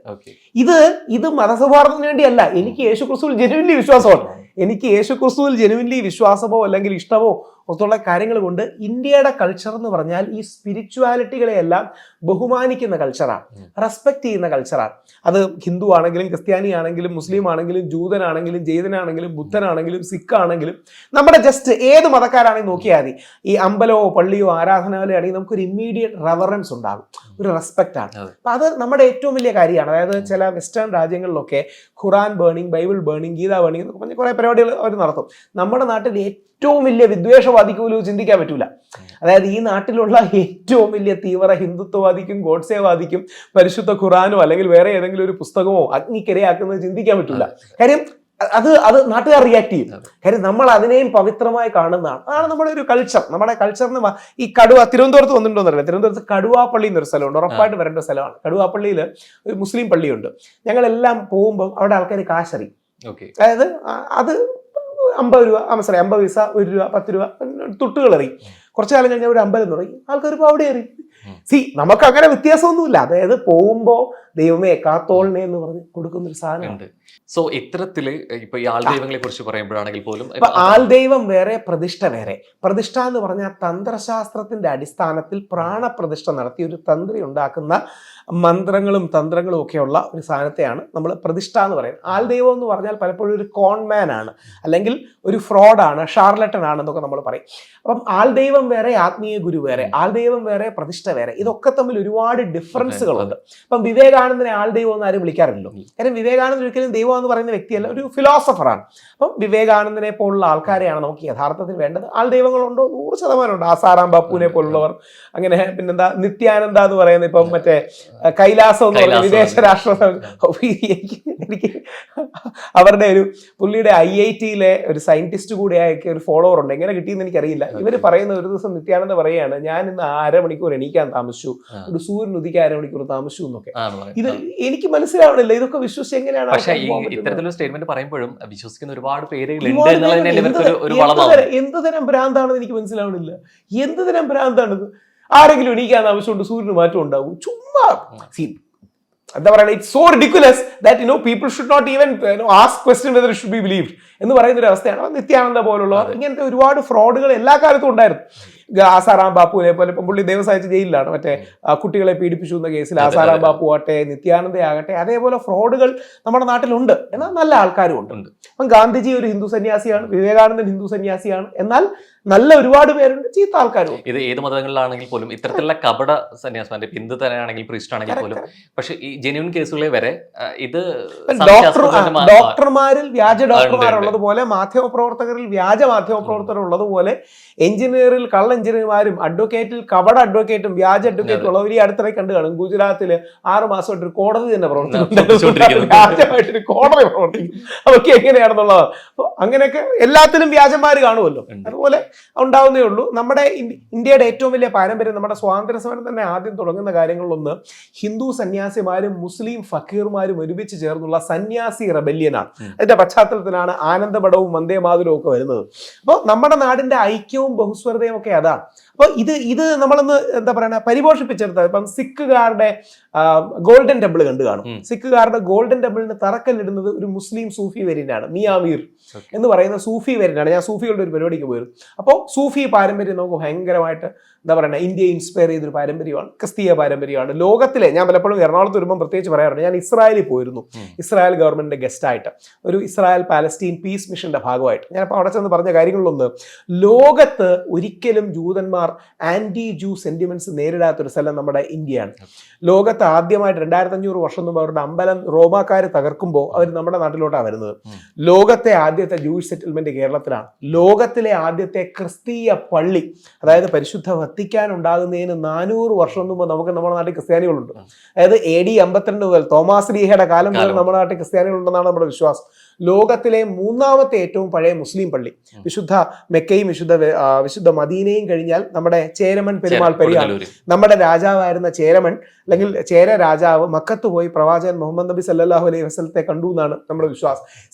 ഇത് മതസൗഹാർദ്ദത്തിന് വേണ്ടിയല്ല, എനിക്ക് യേശുക്രിസ്തുവിൽ ജെനുവിൻലി വിശ്വാസമാണ്. എനിക്ക് യേശുക്രിസ്തുവിൽ ജെനുവിൻലി വിശ്വാസമോ അല്ലെങ്കിൽ ഇഷ്ടമോ ഒത്തുള്ള കാര്യങ്ങൾ കൊണ്ട് ഇന്ത്യയുടെ കൾച്ചർ എന്ന് പറഞ്ഞാൽ ഈ സ്പിരിച്വാലിറ്റികളെയെല്ലാം ബഹുമാനിക്കുന്ന കൾച്ചറാണ്, റെസ്പെക്ട് ചെയ്യുന്ന കൾച്ചറാണ്. അത് ഹിന്ദു ആണെങ്കിലും ക്രിസ്ത്യാനി ആണെങ്കിലും മുസ്ലിം ആണെങ്കിലും ജൂതനാണെങ്കിലും ജൈതനാണെങ്കിലും ബുദ്ധനാണെങ്കിലും സിഖ് ആണെങ്കിലും നമ്മുടെ ജസ്റ്റ് ഏത് മതക്കാരാണെങ്കിലും നോക്കിയാൽ മതി, ഈ അമ്പലമോ പള്ളിയോ ആരാധനാലയോ ആണെങ്കിൽ നമുക്കൊരു ഇമ്മീഡിയറ്റ് റെവറൻസ് ഉണ്ടാകും, ഒരു റെസ്പെക്റ്റ് ആണ്. അപ്പം അത് നമ്മുടെ ഏറ്റവും വലിയ കാര്യമാണ്. അതായത് ചില വെസ്റ്റേൺ രാജ്യങ്ങളിലൊക്കെ Quran burning, Bible burning, Gita burning എന്നൊക്കെ പറഞ്ഞ് കുറേ പരിപാടികൾ അവർ നടത്തും. നമ്മുടെ നാട്ടിൽ ഏറ്റവും വലിയ വിദ്വേഷവാദിക്ക് പോലും ചിന്തിക്കാൻ പറ്റൂല. അതായത് ഈ നാട്ടിലുള്ള ഏറ്റവും വലിയ തീവ്ര ഹിന്ദുത്വവാദിക്കും ഗോഡ്സേവാദിക്കും പരിശുദ്ധ ഖുറാനോ അല്ലെങ്കിൽ വേറെ ഏതെങ്കിലും ഒരു പുസ്തകമോ അഗ്നിക്കിരയാക്കുന്നത് ചിന്തിക്കാൻ പറ്റൂല. കാര്യം അത് നാട്ടുകാർ റിയാക്ട് ചെയ്യും. കാര്യം നമ്മൾ അതിനെയും പവിത്രമായി കാണുന്നതാണ്. അതാണ് നമ്മുടെ ഒരു കൾച്ചർ. നമ്മുടെ കൾച്ചറിന് ഈ തിരുവനന്തപുരത്ത് വന്നിട്ടുണ്ടോന്നറിയില്ല, തിരുവനന്തപുരത്ത് കടുവാപ്പള്ളി എന്നൊരു സ്ഥലമുണ്ട്, ഉറപ്പായിട്ട് വരേണ്ട സ്ഥലമാണ്. കടുവാപ്പള്ളിയിൽ ഒരു മുസ്ലിം പള്ളിയുണ്ട്. ഞങ്ങളെല്ലാം പോകുമ്പോൾ അവിടെ ആൾക്കാർ കാശറി, അതായത് അത് 50 രൂപ, 50 പൈസ, 1 രൂപ, 10 രൂപ തുട്ടുകൾ എറി. കുറച്ചു കാലം കഴിഞ്ഞാൽ ഒരു 50 തുടങ്ങി, ആൾക്കാർ ഇപ്പോൾ അവിടെ എറി. നമുക്ക് അങ്ങനെ വ്യത്യാസമൊന്നുമില്ല. അതായത് പോകുമ്പോ ദൈവമേ കാത്തോളിനെ എന്ന് പറഞ്ഞ് കൊടുക്കുന്ന ഒരു സാധനമുണ്ട്. സോ ഇത്തരത്തില് ഇപ്പൊ ഈ ആൾദൈവങ്ങളെ കുറിച്ച് പറയുമ്പോഴാണെങ്കിൽ പോലും ആൾദൈവം വേറെ, പ്രതിഷ്ഠ വേറെ. പ്രതിഷ്ഠ എന്ന് പറഞ്ഞാൽ തന്ത്രശാസ്ത്രത്തിന്റെ അടിസ്ഥാനത്തിൽ പ്രാണപ്രതിഷ്ഠ നടത്തി ഒരു തന്ത്രി ഉണ്ടാക്കുന്ന മന്ത്രങ്ങളും തന്ത്രങ്ങളും ഒക്കെയുള്ള ഒരു സാധനത്തെയാണ് നമ്മൾ പ്രതിഷ്ഠ എന്ന് പറയുന്നത്. ആൾദൈവം എന്ന് പറഞ്ഞാൽ പലപ്പോഴും ഒരു കോൺമാൻ ആണ്, അല്ലെങ്കിൽ ഒരു ഫ്രോഡാണ്, ഷാർലറ്റൻ ആണെന്നൊക്കെ നമ്മൾ പറയും. അപ്പം ആൾദൈവം വേറെ, ആത്മീയ ഗുരു വേറെ, ആൾദൈവം വേറെ, പ്രതിഷ്ഠ വേറെ. ഇതൊക്കെ തമ്മിൽ ഒരുപാട് ഡിഫറൻസുകളുണ്ട്. അപ്പം വിവേകാനന്ദനെ ആൾദൈവം എന്ന് ആരും വിളിക്കാറില്ലല്ലോ. കാര്യം വിവേകാനന്ദൻ ഒരിക്കലും ദൈവം എന്ന് പറയുന്ന വ്യക്തിയല്ല, ഒരു ഫിലോസഫറാണ്. അപ്പം വിവേകാനന്ദനെ പോലുള്ള ആൾക്കാരെയാണ് നമുക്ക് യഥാർത്ഥത്തിൽ വേണ്ടത്. ആൾദൈവങ്ങളുണ്ടോ? 100% ഉണ്ട്. ആസാറാം ബാപ്പുവിനെ പോലുള്ളവർ, അങ്ങനെ പിന്നെന്താ നിത്യാനന്ദ എന്ന് പറയുന്ന, ഇപ്പം മറ്റേ കൈലാസം എന്ന് പറയുന്ന വിദേശ രാഷ്ട്ര, എനിക്ക് അവരുടെ ഒരു പുള്ളിയുടെ IIT-യിലെ ഒരു സയന്റിസ്റ്റ് കൂടെയായ ഒരു ഫോളോവർ ഉണ്ട്. എങ്ങനെ കിട്ടിയെന്ന് എനിക്കറിയില്ല. ഇവർ പറയുന്ന ഒരു ദിവസം നിത്യാനന്ദ പറയുകയാണ്, ഞാൻ ഇന്ന് 1/2 മണിക്കൂർ എണീക്കാൻ താമസിച്ചു, ഒരു സൂര്യൻ ഉദിക്കാൻ 1/2 മണിക്കൂർ താമസിച്ചു എന്നൊക്കെ. ഇത് എനിക്ക് മനസ്സിലാവണില്ല, ഇതൊക്കെ വിശ്വസിച്ച് എങ്ങനെയാണ്? പക്ഷേ ഇത്തരത്തിലൊരു സ്റ്റേറ്റ്മെന്റ് പറയുമ്പോഴും വിശ്വസിക്കുന്ന ഒരുപാട് പേരുകളുണ്ട്. എന്ത് തരം ഭ്രാന്താണെന്ന് എനിക്ക് മനസ്സിലാവണില്ല. എന്ത് തരം ഭ്രാന്താണിത്? ആരെങ്കിലും എണീക്കാൻ ആവശ്യമുണ്ട്, സൂര്യന് മാറ്റം ഉണ്ടാവും. ചുമ്മാ എന്താ പറയുക, it's so ridiculous that people should not even ask question whether it should be believed എന്ന് പറയുന്ന ഒരു അവസ്ഥയാണ്. നിത്യാനന്ദ പോലുള്ളവർ, ഇങ്ങനത്തെ ഒരുപാട് ഫ്രോഡുകൾ എല്ലാ കാലത്തും ഉണ്ടായിരുന്നു. ആസാറാം ബാപ്പുവിനെ പോലെ ഇപ്പം പുള്ളി ദേവസായിച്ച് ജയിലിലാണ്, മറ്റേ കുട്ടികളെ പീഡിപ്പിച്ചു എന്ന കേസിൽ ആസാറാം ബാപ്പു ആട്ടെ, നിത്യാനന്ദ ആകട്ടെ, അതേപോലെ ഫ്രോഡുകൾ നമ്മുടെ നാട്ടിലുണ്ട്. എന്നാൽ നല്ല ആൾക്കാരും ഉണ്ട്. അപ്പം ഗാന്ധിജി ഒരു ഹിന്ദു സന്യാസിയാണ്, വിവേകാനന്ദൻ ഹിന്ദു സന്യാസിയാണ്, എന്നാൽ നല്ല ഒരുപാട് പേരുണ്ട്, ചീത്ത ആൾക്കാരും. ഇത് ഏത് മതങ്ങളിലാണെങ്കിൽ പോലും ഇത്തരത്തിലുള്ള കപട സന്യാസിമാരെ, ഹിന്ദു തന്നെയാണെങ്കിൽ പ്രീസ്റ്റ് ആണെങ്കിൽ പോലും, പക്ഷെ ഈ ജെന്യൂൻ കേസുകളിൽ വരെ ഇത് ഡോക്ടർമാരിൽ വ്യാജ ഡോക്ടർമാരുള്ളതുപോലെ, മാധ്യമപ്രവർത്തകരിൽ വ്യാജ മാധ്യമപ്രവർത്തകർ ഉള്ളതുപോലെ, എഞ്ചിനീയറിൽ കള്ള എഞ്ചിനീയർമാരും, അഡ്വക്കേറ്റിൽ കപട അഡ്വക്കേറ്റും വ്യാജ അഡ്വക്കേറ്റും ഉള്ളവർ ഈ അടുത്തിടെ കണ്ടു കാണും. ഗുജറാത്തിൽ 6 മാസമായിട്ടൊരു കോടതി തന്നെ പ്രവർത്തിക്കുന്നു, വ്യാജമായിട്ടൊരു കോടതി പ്രവർത്തിക്കും. അതൊക്കെ എങ്ങനെയാണെന്നുള്ളത്. അങ്ങനെയൊക്കെ എല്ലാത്തിനും വ്യാജന്മാര് കാണുമല്ലോ, അതുപോലെ ഉണ്ടാവുന്നേ ഉള്ളൂ. നമ്മുടെ ഇന്ത്യയുടെ ഏറ്റവും വലിയ പാരമ്പര്യം, നമ്മുടെ സ്വാതന്ത്ര്യ സമരം തന്നെ ആദ്യം തുടങ്ങുന്ന കാര്യങ്ങളിലൊന്ന് ഹിന്ദു സന്യാസിമാരും മുസ്ലിം ഫക്കീർമാരും ഒരുമിച്ച് ചേർന്നുള്ള സന്യാസി റെബല്യനാണ്. അതിന്റെ പശ്ചാത്തലത്തിലാണ് ആനന്ദമഠവും വന്ദേമാതരവും ഒക്കെ വരുന്നത്. അപ്പോൾ നമ്മുടെ നാടിന്റെ ഐക്യവും ബഹുസ്വരതയും ഒക്കെ അതാണ്. അപ്പോൾ ഇത് നമ്മളൊന്ന് എന്താ പറയുക പരിപോഷിപ്പിച്ചെടുത്തത്. ഇപ്പം സിഖുകാരുടെ ഗോൾഡൻ ടെമ്പിൾ കണ്ടു കാണും. സിഖുകാരുടെ ഗോൾഡൻ ടെമ്പിളിന് തറക്കല്ലിടുന്നത് ഒരു മുസ്ലിം സൂഫി വര്യനാണ്, മിയാമീർ എന്ന് പറയുന്ന സൂഫി വര്യനാണ്. ഞാൻ സൂഫികളുടെ ഒരു പരിപാടിക്ക് പോയിരുന്നു. അപ്പോൾ സൂഫി പാരമ്പര്യം നമുക്ക് ഭയങ്കരമായിട്ട് എന്താ പറയുക ഇന്ത്യയെ ഇൻസ്പയർ ചെയ്തൊരു പാരമ്പര്യമാണ്, ക്രിസ്തീയ പാരമ്പര്യമാണ്. ലോകത്തിലെ, ഞാൻ പലപ്പോഴും എറണാകുളത്ത് വരുമ്പോൾ പ്രത്യേകിച്ച് പറയാറുണ്ട്, ഞാൻ ഇസ്രായേലിൽ പോയിരുന്നു ഇസ്രായേൽ ഗവൺമെന്റിന്റെ ഗസ്റ്റായിട്ട്, ഒരു ഇസ്രായേൽ പാലസ്റ്റീൻ പീസ് മിഷന്റെ ഭാഗമായിട്ട്. ഞാനിപ്പോൾ അവിടെ ചെന്ന് പറഞ്ഞ കാര്യങ്ങളിലൊന്ന്, ലോകത്ത് ഒരിക്കലും ജൂതന്മാർ ആന്റി ജൂ സെന്റിമെന്റ്സ് നേരിടാത്തൊരു സ്ഥലം നമ്മുടെ ഇന്ത്യയാണ്. ലോകത്ത് ആദ്യമായിട്ട് 2500 വർഷം മുമ്പ് അവരുടെ അമ്പലം റോമാക്കാർ തകർക്കുമ്പോൾ അവർ നമ്മുടെ നാട്ടിലോട്ടാണ് വരുന്നത്. ലോകത്തെ ആദ്യത്തെ ജൂയിഷ് സെറ്റിൽമെന്റ് കേരളത്തിലാണ്. ലോകത്തിലെ ആദ്യത്തെ ക്രിസ്തീയ പള്ളി, അതായത് പരിശുദ്ധ വത്തിക്കാൻ ഉണ്ടാകുന്നതിന് 400 വർഷം മുമ്പ് നമുക്ക് നമ്മുടെ നാട്ടിൽ ക്രിസ്ത്യാനികളുണ്ട്. അതായത് AD 52 മുതൽ തോമാസ് ലീഹയുടെ കാലം മുതൽ നമ്മുടെ നാട്ടിൽ ക്രിസ്ത്യാനികളുണ്ടെന്നാണ് നമ്മുടെ വിശ്വാസം. ലോകത്തിലെ 3ാമത്തെ ഏറ്റവും പഴയ മുസ്ലിം പള്ളി, വിശുദ്ധ മെക്കയും വിശുദ്ധ മദീനയും കഴിഞ്ഞാൽ നമ്മുടെ ചേരമൻ പെരുമാൾ പെരിയാർ, നമ്മുടെ രാജാവായിരുന്ന ചേരമൻ അല്ലെങ്കിൽ ചേര രാജാവ് മക്കത്ത് പോയി പ്രവാചകൻ മുഹമ്മദ് നബി സല്ലല്ലാഹു അലൈഹി വസല്ലത്തെ കണ്ടു എന്നാണ് നമ്മുടെ വിശ്വാസം.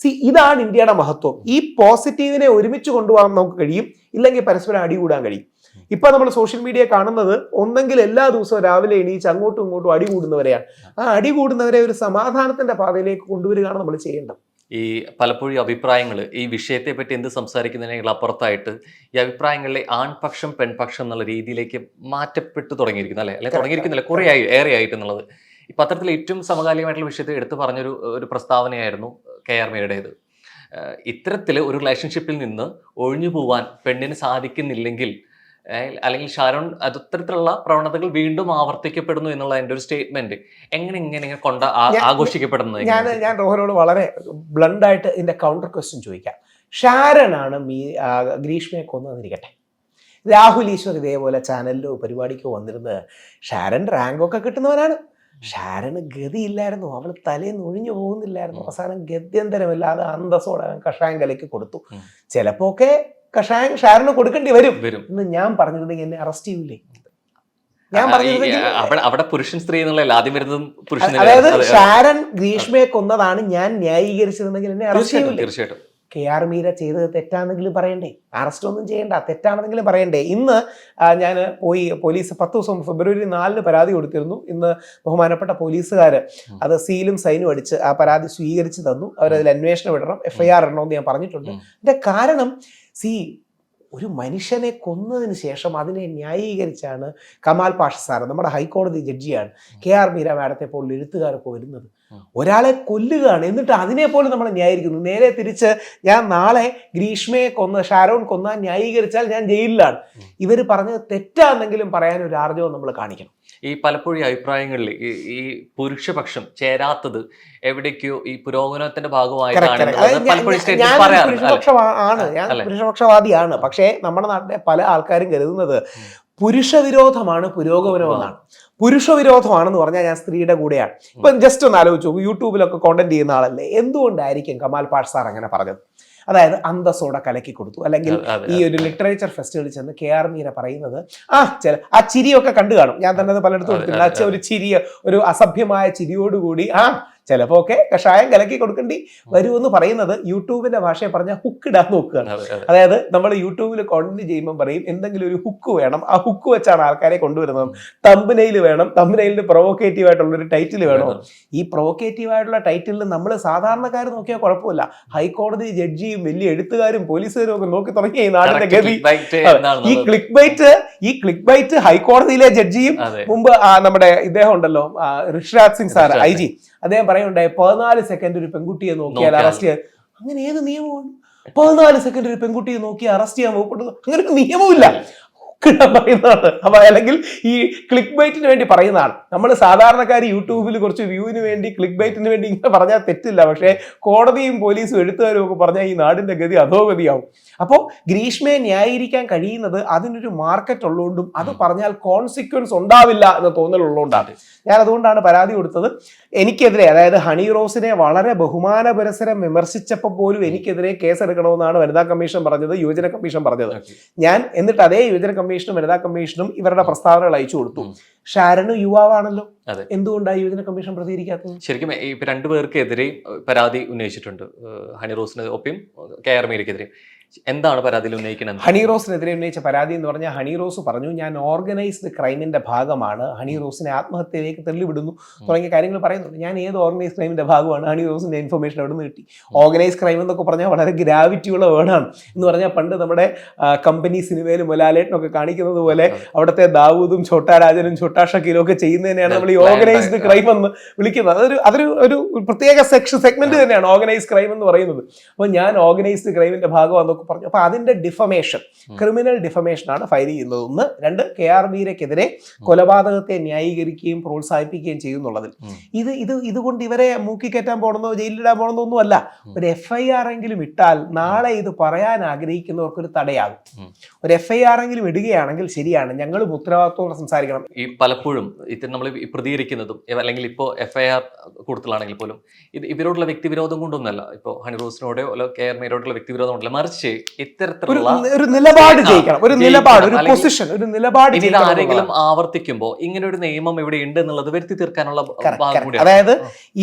ഇതാണ് ഇന്ത്യയുടെ മഹത്വം. ഈ പോസിറ്റീവിനെ ഒരുമിച്ച് കൊണ്ടുപോകാൻ നമുക്ക് കഴിയും, ഇല്ലെങ്കിൽ പരസ്പരം അടികൂടാൻ കഴിയും. ഇപ്പൊ നമ്മൾ സോഷ്യൽ മീഡിയ കാണുന്നത് ഒന്നെങ്കിൽ എല്ലാ ദിവസവും രാവിലെ എണീച്ച് അങ്ങോട്ടും ഇങ്ങോട്ടും അടികൂടുന്നവരെയാണ്. ആ അടികൂടുന്നവരെ ഒരു സമാധാനത്തിന്റെ പാതയിലേക്ക് കൊണ്ടുവരികയാണ് നമ്മൾ ചെയ്യേണ്ടത്. ഈ പലപ്പോഴും അഭിപ്രായങ്ങൾ ഈ വിഷയത്തെ പറ്റി എന്ത് സംസാരിക്കുന്നതിനേക്കാൾ അപ്പുറത്തായിട്ട് ഈ അഭിപ്രായങ്ങളിലെ ആൺപക്ഷം പെൺപക്ഷം എന്നുള്ള രീതിയിലേക്ക് മാറ്റപ്പെട്ടു തുടങ്ങിയിരിക്കുന്നു, അല്ലെ തുടങ്ങിയിരിക്കുന്നില്ല, കുറേ ഏറെ ആയിട്ട് എന്നുള്ളത്. ഈ പത്രത്തിൽ ഏറ്റവും സമകാലികമായിട്ടുള്ള വിഷയത്തെ എടുത്തു ഒരു പ്രസ്താവനയായിരുന്നു KR മീരയുടേത്. ഇത്തരത്തിൽ ഒരു റിലേഷൻഷിപ്പിൽ നിന്ന് ഒഴിഞ്ഞു പോവാൻ പെണ്ണിന് സാധിക്കുന്നില്ലെങ്കിൽ, അല്ലെങ്കിൽ ഷാരോൺ അത്തരത്തിലുള്ള പ്രവണതകൾ വീണ്ടും ആവർത്തിക്കപ്പെടുന്നു എന്നുള്ള എൻ്റെ ഒരു സ്റ്റേറ്റ്മെന്റ് ഇങ്ങനെ ആഘോഷിക്കപ്പെടുന്നത്. ഞാൻ റോഹനോട് വളരെ ബ്ലണ്ടായിട്ട് ഇതിന്റെ കൗണ്ടർ ക്വസ്റ്റ്യൻ ചോദിക്കാം. ഷാരനാണ് ഗ്രീഷ്മയെ കൊന്നതെന്നിരിക്കട്ടെ, രാഹുൽ ഈശ്വർ ഇതേപോലെ ചാനലിലോ പരിപാടിക്കോ വന്നിരുന്നത് ഷാരൻ റാങ്കൊക്കെ കിട്ടുന്നവനാണ്. ഷാരന് ഗതിയില്ലായിരുന്നു, അവൾ തലേന്ന് ഒഴിഞ്ഞു പോകുന്നില്ലായിരുന്നു. അവസാനം ഗത്യന്തരമില്ലാതെ അന്തസ്സോടെ കഷായം കലയ്ക്ക് കൊടുത്തു. ചിലപ്പോ ഒക്കെ കഷായം ഷാരന് കൊടുക്കേണ്ടി വരും എന്ന് ഞാൻ പറഞ്ഞിരുന്നെങ്കിൽ എന്നെ അറസ്റ്റ് ചെയ്യൂലേ? ഞാൻ പറഞ്ഞിരുന്നെങ്കിൽ അവിടെ പുരുഷൻ സ്ത്രീ എന്നുള്ള ആദ്യം വരുന്നതും പുരുഷൻ, അതായത് ഷാരൻ ഗ്രീഷ്മയെ കൊന്നതാണ് ഞാൻ ന്യായീകരിച്ചിരുന്നെങ്കിൽ എന്നെ അറസ്റ്റ് ചെയ്യൂലേ? തീർച്ചയായിട്ടും. KR മീര ചെയ്തത് തെറ്റാണെന്നെങ്കിലും പറയണ്ടേ? അറസ്റ്റ് ഒന്നും ചെയ്യണ്ട, തെറ്റാണെന്നെങ്കിലും പറയണ്ടേ? ഇന്ന് ഞാൻ പോയി പോലീസ് 10 ദിവസം ഫെബ്രുവരി 4 പരാതി കൊടുത്തിരുന്നു. ഇന്ന് ബഹുമാനപ്പെട്ട പോലീസുകാർ അത് സീലും സൈനും അടിച്ച് ആ പരാതി സ്വീകരിച്ച് തന്നു. അവരതിൽ അന്വേഷണം ഇടണം, FIR ഇടണമെന്ന് ഞാൻ പറഞ്ഞിട്ടുണ്ട്. ഇതിന്റെ കാരണം ഒരു മനുഷ്യനെ കൊന്നതിന് ശേഷം അതിനെ ന്യായീകരിച്ചാണ് കമാൽ പാഷ സാറ്, നമ്മുടെ ഹൈക്കോടതി ജഡ്ജിയാണ്, KR മീര മാഡത്തെ പോലുള്ള എഴുത്തുകാരൊക്കെ വരുന്നത്. ഒരാളെ കൊല്ലുകയാണ്, എന്നിട്ട് അതിനെപ്പോലും നമ്മൾ ന്യായീകരിക്കുന്നു. നേരെ തിരിച്ച് ഞാൻ നാളെ ഗ്രീഷ്മയെ ഷാരോൺ കൊന്നാൽ ന്യായീകരിച്ചാൽ ഞാൻ ജയിലിലാണ്. ഇവർ പറഞ്ഞത് തെറ്റാണെന്നെങ്കിലും പറയാൻ ഒരു ആർജവം നമ്മൾ കാണിക്കണം. ഈ പലപ്പോഴും അഭിപ്രായങ്ങളിൽ ഈ പുരുഷപക്ഷം ചേരാത്തത് എവിടേക്കോ ഈ പുരോഗമനത്തിന്റെ ഭാഗമായിട്ടാണ്. ഞാൻ പുരുഷപക്ഷവാദിയാണ്. പക്ഷേ നമ്മുടെ നാട്ടിലെ പല ആൾക്കാരും കരുതുന്നത് പുരുഷവിരോധമാണ് പുരോഗമനമെന്നാണ്. പുരുഷവിരോധമാണെന്ന് പറഞ്ഞാൽ ഞാൻ സ്ത്രീയുടെ കൂടെയാണ്. ഇപ്പൊ ജസ്റ്റ് ഒന്ന് ആലോചിച്ചു, യൂട്യൂബിലൊക്കെ കോണ്ടന്റ് ചെയ്യുന്ന ആളല്ലേ, എന്തുകൊണ്ടായിരിക്കും കമാൽ പാഷ സാർ അങ്ങനെ പറഞ്ഞത്? അതായത് അന്തസ്സോടെ കലക്കി കൊടുത്തു. അല്ലെങ്കിൽ ഈ ഒരു ലിറ്ററേച്ചർ ഫെസ്റ്റിവലിൽ ചെന്ന് KR മീര പറയുന്നത് ആ ചിരിയൊക്കെ കണ്ടു കാണും. ഞാൻ തന്നെ അത് പലയിടത്തും കൊടുത്തില്ല. ഒരു ചിരിയ, ഒരു അസഭ്യമായ ചിരിയോടുകൂടി ചിലപ്പോൾ ഒക്കെ കഷായം കലക്കി കൊടുക്കേണ്ടി വരുമെന്ന് പറയുന്നത് യൂട്യൂബിന്റെ ഭാഷയെ പറഞ്ഞാൽ ഹുക്ക് ഇടാൻ നോക്കുകയാണ്. അതായത് നമ്മൾ യൂട്യൂബിൽ കോണ്ടന്റ് ചെയ്യുമ്പോൾ പറയും എന്തെങ്കിലും ഒരു ഹുക്ക് വേണം, ആ ഹുക്ക് വെച്ചാണ് ആൾക്കാരെ കൊണ്ടുവരുന്നത്. തംബ്നെയിൽ വേണം, തംബ്നെയിലിന് പ്രൊവോക്കേറ്റീവ് ആയിട്ടുള്ള ഒരു ടൈറ്റിൽ വേണം. ഈ പ്രൊവോക്കേറ്റീവ് ആയിട്ടുള്ള ടൈറ്റിലിൽ നമ്മൾ സാധാരണക്കാർ നോക്കിയാൽ കുഴപ്പമില്ല, ഹൈക്കോടതി ജഡ്ജിയും വലിയ എഴുത്തുകാരും പോലീസുകാരും ഒക്കെ നോക്കി തുടങ്ങിയ ഈ നാടിന്റെ ഗതി. ഈ ക്ലിക്ക് ബൈറ്റ് ഹൈക്കോടതിയിലെ ജഡ്ജിയും മുമ്പ് നമ്മുടെ ഇദ്ദേഹം ഉണ്ടല്ലോ ഋഷിരാജ് സിംഗ് സാർ IG, അദ്ദേഹം പറയുണ്ടായി 14 സെക്കൻഡ് ഒരു പെൺകുട്ടിയെ നോക്കിയാൽ അറസ്റ്റ് ചെയ്യാൻ. അങ്ങനെ ഏത് നിയമമാണ് 14 സെക്കൻഡ് ഒരു പെൺകുട്ടിയെ നോക്കി അറസ്റ്റ് ചെയ്യാൻ വകുപ്പെടുന്നത്? അങ്ങനെ ഒരു നിയമമില്ല. പറയുന്നതാണ്. അപ്പൊ അല്ലെങ്കിൽ ഈ ക്ലിക്ക് ബൈറ്റിന് വേണ്ടി പറയുന്നതാണ്. നമ്മൾ സാധാരണക്കാർ യൂട്യൂബിൽ കുറച്ച് വ്യൂവിന് വേണ്ടി ക്ലിക്ക് ബൈറ്റിന് വേണ്ടി ഇങ്ങനെ പറഞ്ഞാൽ തെറ്റില്ല. പക്ഷേ കോടതിയും പോലീസും എഴുത്തുകാരും ഒക്കെ പറഞ്ഞാൽ ഈ നാടിന്റെ ഗതി അധോഗതിയാവും. അപ്പോൾ ഗ്രീഷ്മയെ ന്യായീകരിക്കാൻ കഴിയുന്നത് അതിനൊരു മാർക്കറ്റ് ഉള്ളതുകൊണ്ടും അത് പറഞ്ഞാൽ കോൺസിക്വൻസ് ഉണ്ടാവില്ല എന്ന തോന്നലുള്ളതുകൊണ്ടാണ്. ഞാൻ അതുകൊണ്ടാണ് പരാതി കൊടുത്തത്. എനിക്കെതിരെ, അതായത് ഹണി റോസിനെ വളരെ ബഹുമാന പുരസരം വിമർശിച്ചപ്പോൾ പോലും എനിക്കെതിരെ കേസെടുക്കണമെന്നാണ് വനിതാ കമ്മീഷൻ പറഞ്ഞത്, യുവജന കമ്മീഷൻ പറഞ്ഞത്. ഞാൻ എന്നിട്ട് അതേ യുവജന കമ്മീഷനും വനിതാ കമ്മീഷനും ഇവരുടെ പ്രസ്താവനകൾ അയച്ചു കൊടുത്തു. ഷാരന് യുവാവാണല്ലോ, എന്തുകൊണ്ടാണ് യുവജന കമ്മീഷൻ പ്രതികരിക്കാത്തത്? ശരിക്കും ഇപ്പൊ രണ്ടുപേർക്കെതിരെ പരാതി ഉന്നയിച്ചിട്ടുണ്ട്, ഹണി റോസിന് ഒപ്പം KR മീരയ്ക്കെതിരെ. എന്താണ് പരാതിയിൽ ഉന്നയിക്കുന്നത്? ഹണി റോസിനെതിരെ ഉന്നയിച്ച പരാതി എന്ന് പറഞ്ഞാൽ ഹണി റോസ് പറഞ്ഞു ഞാൻ ഓർഗനൈസ്ഡ് ക്രൈമിന്റെ ഭാഗമാണ്, ഹണി റോസിനെ ആത്മഹത്യയിലേക്ക് തള്ളിവിടുന്നു തുടങ്ങിയ കാര്യങ്ങൾ പറയുന്നുണ്ട്. ഞാൻ ഏത് ഓർഗനൈസ്ഡ് ക്രൈമിന്റെ ഭാഗമാണ്? ഹണി റോസിന്റെ ഇൻഫർമേഷൻ എവിടെ നിന്ന് കിട്ടി? ഓർഗനൈസ്ഡ് ക്രൈം എന്നൊക്കെ പറഞ്ഞാൽ വളരെ ഗ്രാവിറ്റിയുള്ള വേർഡാണ്. എന്ന് പറഞ്ഞാൽ പണ്ട് നമ്മുടെ കമ്പനി സിനിമയിലും മൊലാലേട്ടനൊക്കെ കാണിക്കുന്നത് പോലെ അവിടുത്തെ ദാവൂദും ഛോട്ടാ രാജനും ഛോട്ടാ ഷക്കീലും ഒക്കെ ചെയ്യുന്നതിനെയാണ് നമ്മൾ ഈ ഓർഗനൈസ്ഡ് ക്രൈം എന്ന് വിളിക്കുന്നത്. അതൊരു പ്രത്യേക സെഗ്മെന്റ് തന്നെയാണ് ഓർഗനൈസ്ഡ് ക്രൈം എന്ന് പറയുന്നത്. അപ്പോൾ ഞാൻ ഓർഗനൈസ്ഡ് ക്രൈമിന്റെ ഭാഗമാണ് പറഞ്ഞു. അപ്പൊ അതിന്റെ ഡിഫമേഷൻ, ക്രിമിനൽ ഡിഫമേഷൻ ആണ് ഫയൽ ചെയ്യുന്നത്. 1. 2, KR മീരയ്ക്കെതിരെ കൊലപാതകത്തെ ന്യായീകരിക്കുകയും പ്രോത്സാഹിപ്പിക്കുകയും ചെയ്യുന്നുള്ളതിൽ ഇതുകൊണ്ട് ഇവരെ മൂക്കിക്കയറ്റാൻ പോകണമെന്നോ ജയിലിലിടാൻ പോകണമെന്നോ ഒന്നും അല്ല. ഒരു FIR എങ്കിലും ഇട്ടാൽ നാളെ ഇത് പറയാൻ ആഗ്രഹിക്കുന്നവർക്കൊരു തടയാകും. ഒരു FIR എങ്കിലും ഇടുകയാണെങ്കിൽ ശരിയാണ്, ഞങ്ങളും ഉത്തരവാദിത്വത്തോടെ സംസാരിക്കണം. ഈ പലപ്പോഴും ഇത് നമ്മൾ പ്രതികരിക്കുന്നതും അല്ലെങ്കിൽ ഇപ്പോൾ FIR കൊടുത്തലാണെങ്കിൽ പോലും ഇവരോടുള്ള വ്യക്തിവിരോധം കൊണ്ടൊന്നുമല്ല. ഇപ്പോൾ ഹണി റോസിനോടോ KR മീരയോടുള്ള വ്യക്തിവിരോധം കൊണ്ടല്ല, മറിച്ച് ഇത്തരത്തിലുള്ള ഒരു നിലപാട് ജയിക്കണം, ഒരു നിലപാട്, ഒരു പൊസിഷൻ, ഒരു നിലപാട്. ആരെങ്കിലും ആവർത്തിക്കുമ്പോൾ ഇങ്ങനെ ഒരു നിയമം ഇവിടെ ഉണ്ട് എന്നുള്ളത് വരുത്തി തീർക്കാനുള്ള. അതായത്